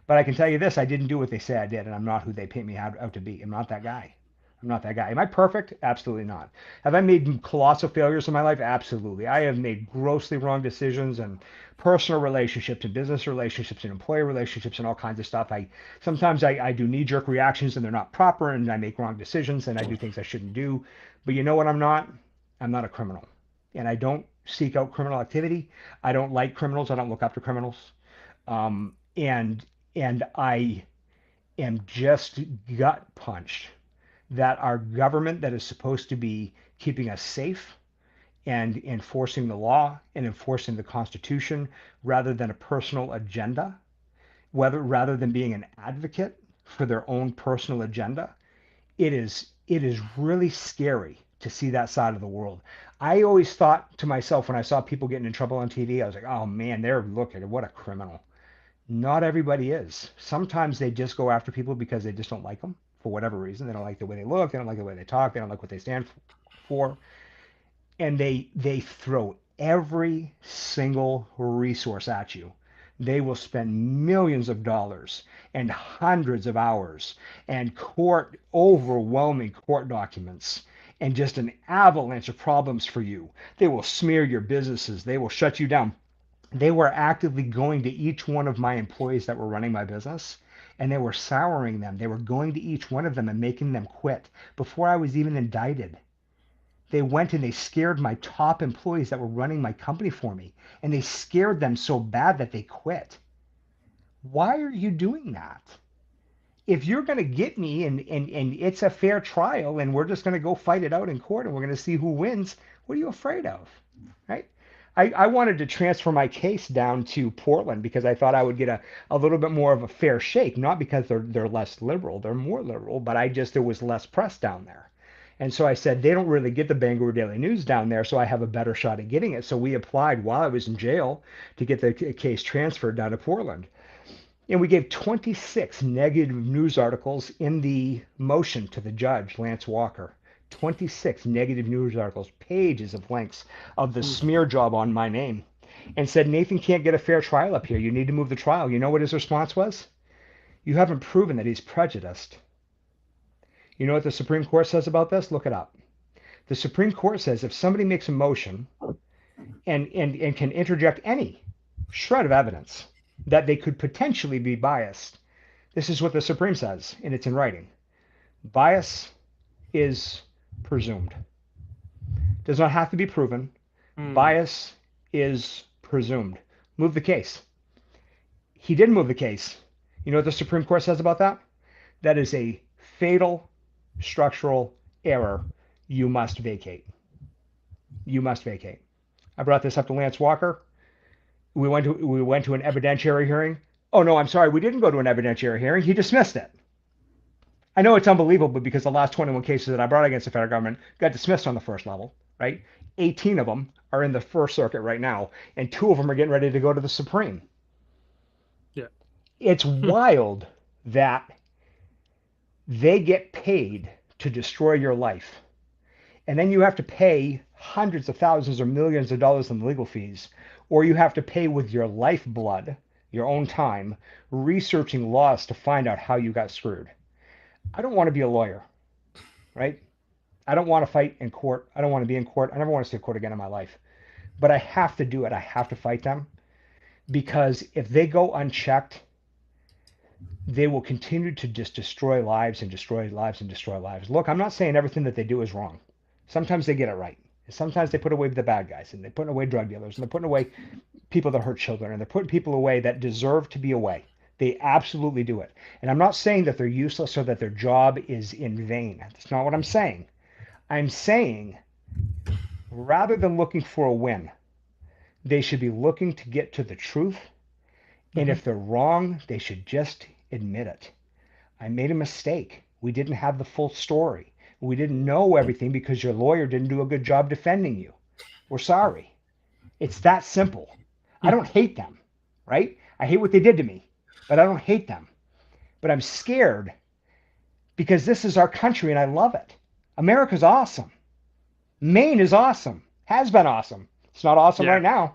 But I can tell you this: I didn't do what they say I did, and I'm not who they paint me out to be. I'm not that guy. I'm not that guy. Am I perfect? Absolutely not. Have I made colossal failures in my life? Absolutely. I have made grossly wrong decisions and personal relationships and business relationships and employee relationships and all kinds of stuff. Sometimes I do knee-jerk reactions and they're not proper, and I make wrong decisions and I do things I shouldn't do. But you know what I'm not? I'm not a criminal. And I don't seek out criminal activity. I don't like criminals. I don't look up to criminals. And I am just gut punched that our government that is supposed to be keeping us safe and enforcing the law and enforcing the Constitution rather than a personal agenda rather than being an advocate for their own personal agenda. It is really scary to see that side of the world. I always thought to myself when I saw people getting in trouble on TV, I was like, oh man, they're looking at what a criminal. Not everybody is. Sometimes they just go after people because they just don't like them for whatever reason. They don't like the way they look. They don't like the way they talk. They don't like what they stand for. And they throw every single resource at you. They will spend millions of dollars and hundreds of hours and overwhelming court documents and just an avalanche of problems for you. They will smear your businesses. They will shut you down. They were actively going to each one of my employees that were running my business, and they were souring them. They were going to each one of them and making them quit before I was even indicted. They went and they scared my top employees that were running my company for me, and they scared them so bad that they quit. Why are you doing that? If you're going to get me and it's a fair trial and we're just going to go fight it out in court and we're going to see who wins, what are you afraid of? Right? I wanted to transfer my case down to Portland because I thought I would get a little bit more of a fair shake, not because they're less liberal, they're more liberal, but there was less press down there. And so I said, they don't really get the Bangor Daily News down there, so I have a better shot at getting it. So we applied while I was in jail to get the case transferred down to Portland. And we gave 26 negative news articles in the motion to the judge, Lance Walker. 26 negative news articles, pages of links of the smear job on my name, and said, Nathan can't get a fair trial up here. You need to move the trial. You know what his response was? You haven't proven that he's prejudiced. You know what the Supreme Court says about this? Look it up. The Supreme Court says if somebody makes a motion and can interject any shred of evidence that they could potentially be biased, this is what the Supreme says, and it's in writing. Bias is presumed. Does not have to be proven. Bias is presumed. Move the case. He didn't move the case. You know what the Supreme Court says about that? That is a fatal structural error. You must vacate. You must vacate. I brought this up to Lance Walker. We went to an evidentiary hearing. Oh no, I'm sorry, we didn't go to an evidentiary hearing. He dismissed it. I know it's unbelievable because the last 21 cases that I brought against the federal government got dismissed on the first level, right? 18 of them are in the First Circuit right now, and 2 of them are getting ready to go to the Supreme. Yeah. It's wild that they get paid to destroy your life. And then you have to pay hundreds of thousands or millions of dollars in legal fees, or you have to pay with your lifeblood, your own time, researching laws to find out how you got screwed. I don't want to be a lawyer, right? I don't want to fight in court. I don't want to be in court. I never want to see a court again in my life. But I have to do it. I have to fight them because if they go unchecked, they will continue to just destroy lives and destroy lives and destroy lives. Look, I'm not saying everything that they do is wrong. Sometimes they get it right. Sometimes they put away the bad guys, and they're putting away drug dealers, and they're putting away people that hurt children, and they're putting people away that deserve to be away. They absolutely do it. And I'm not saying that they're useless or that their job is in vain. That's not what I'm saying. I'm saying rather than looking for a win, they should be looking to get to the truth. And if they're wrong, they should just admit it. I made a mistake. We didn't have the full story. We didn't know everything because your lawyer didn't do a good job defending you. We're sorry. It's that simple. I don't hate them, right? I hate what they did to me, but I don't hate them. But I'm scared because this is our country and I love it. America's awesome. Maine is awesome. Has been awesome. It's not awesome right now.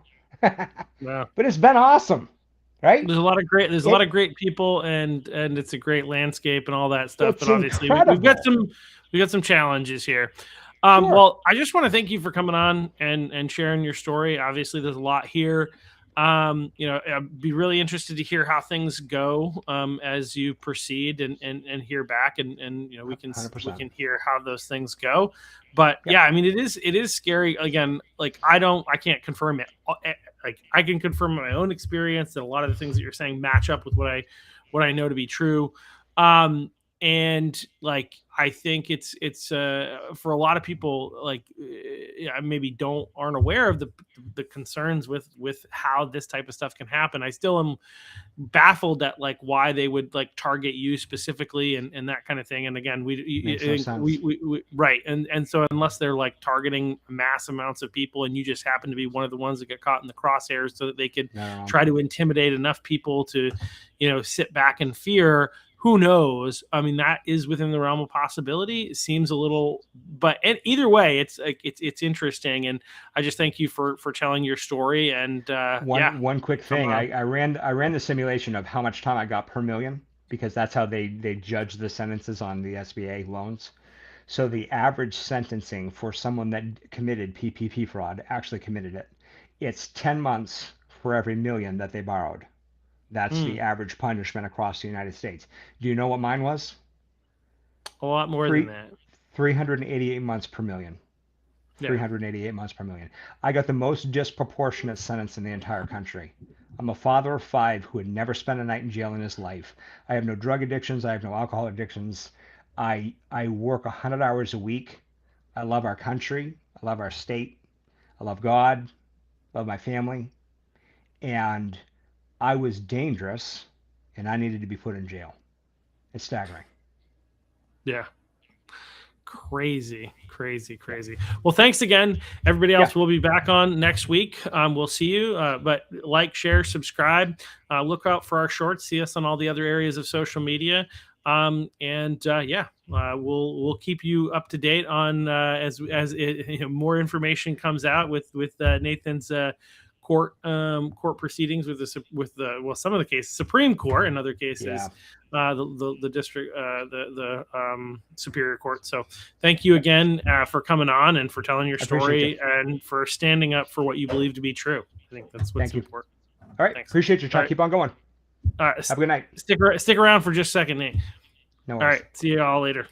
No. But it's been awesome, right? There's a lot of great people and it's a great landscape and all that stuff. It's But obviously we've got some challenges here. Sure. Well, I just want to thank you for coming on and sharing your story. Obviously, there's a lot here. I'd be really interested to hear how things go as you proceed and hear back and we can 100%. we can hear how those things go. But yeah, I mean it is scary. Again, like I can't confirm it. Like I can confirm my own experience that a lot of the things that you're saying match up with what I know to be true. And like, I think it's for a lot of people, like maybe aren't aware of the concerns with how this type of stuff can happen. I still am baffled at like why they would like target you specifically and that kind of thing. And again, Makes no sense. we right. And so unless they're like targeting mass amounts of people and you just happen to be one of the ones that get caught in the crosshairs so that they could try to intimidate enough people to, sit back in fear, who knows? I mean, that is within the realm of possibility. It seems a little, but either way, it's like it's interesting, and I just thank you for telling your story. And one quick thing, I ran the simulation of how much time I got per million, because that's how they judge the sentences on the SBA loans. So the average sentencing for someone that committed PPP fraud, actually committed it, it's 10 months for every million that they borrowed. That's the average punishment across the United States. Do you know what mine was? A lot more than that. 388 months per million. 388 months per million. I got the most disproportionate sentence in the entire country. I'm a father of 5 who had never spent a night in jail in his life. I have no drug addictions. I have no alcohol addictions. I work 100 hours a week. I love our country. I love our state. I love God. I love my family. And I was dangerous, and I needed to be put in jail. It's staggering. Yeah. Crazy. Well, thanks again. Everybody else will be back on next week. We'll see you. But like, share, subscribe. Look out for our shorts. See us on all the other areas of social media. We'll keep you up to date on as more information comes out with Nathan's court proceedings with some of the cases, Supreme Court, in other cases, the district, the Superior Court. So thank you again for coming on and for telling your story and for standing up for what you believe to be true. I think that's what's important. All right. Thanks. Appreciate you, Chuck. Right. Keep on going. All right. Have a good night. Stick around for just a second, Nate. No worries. All right. See you all later.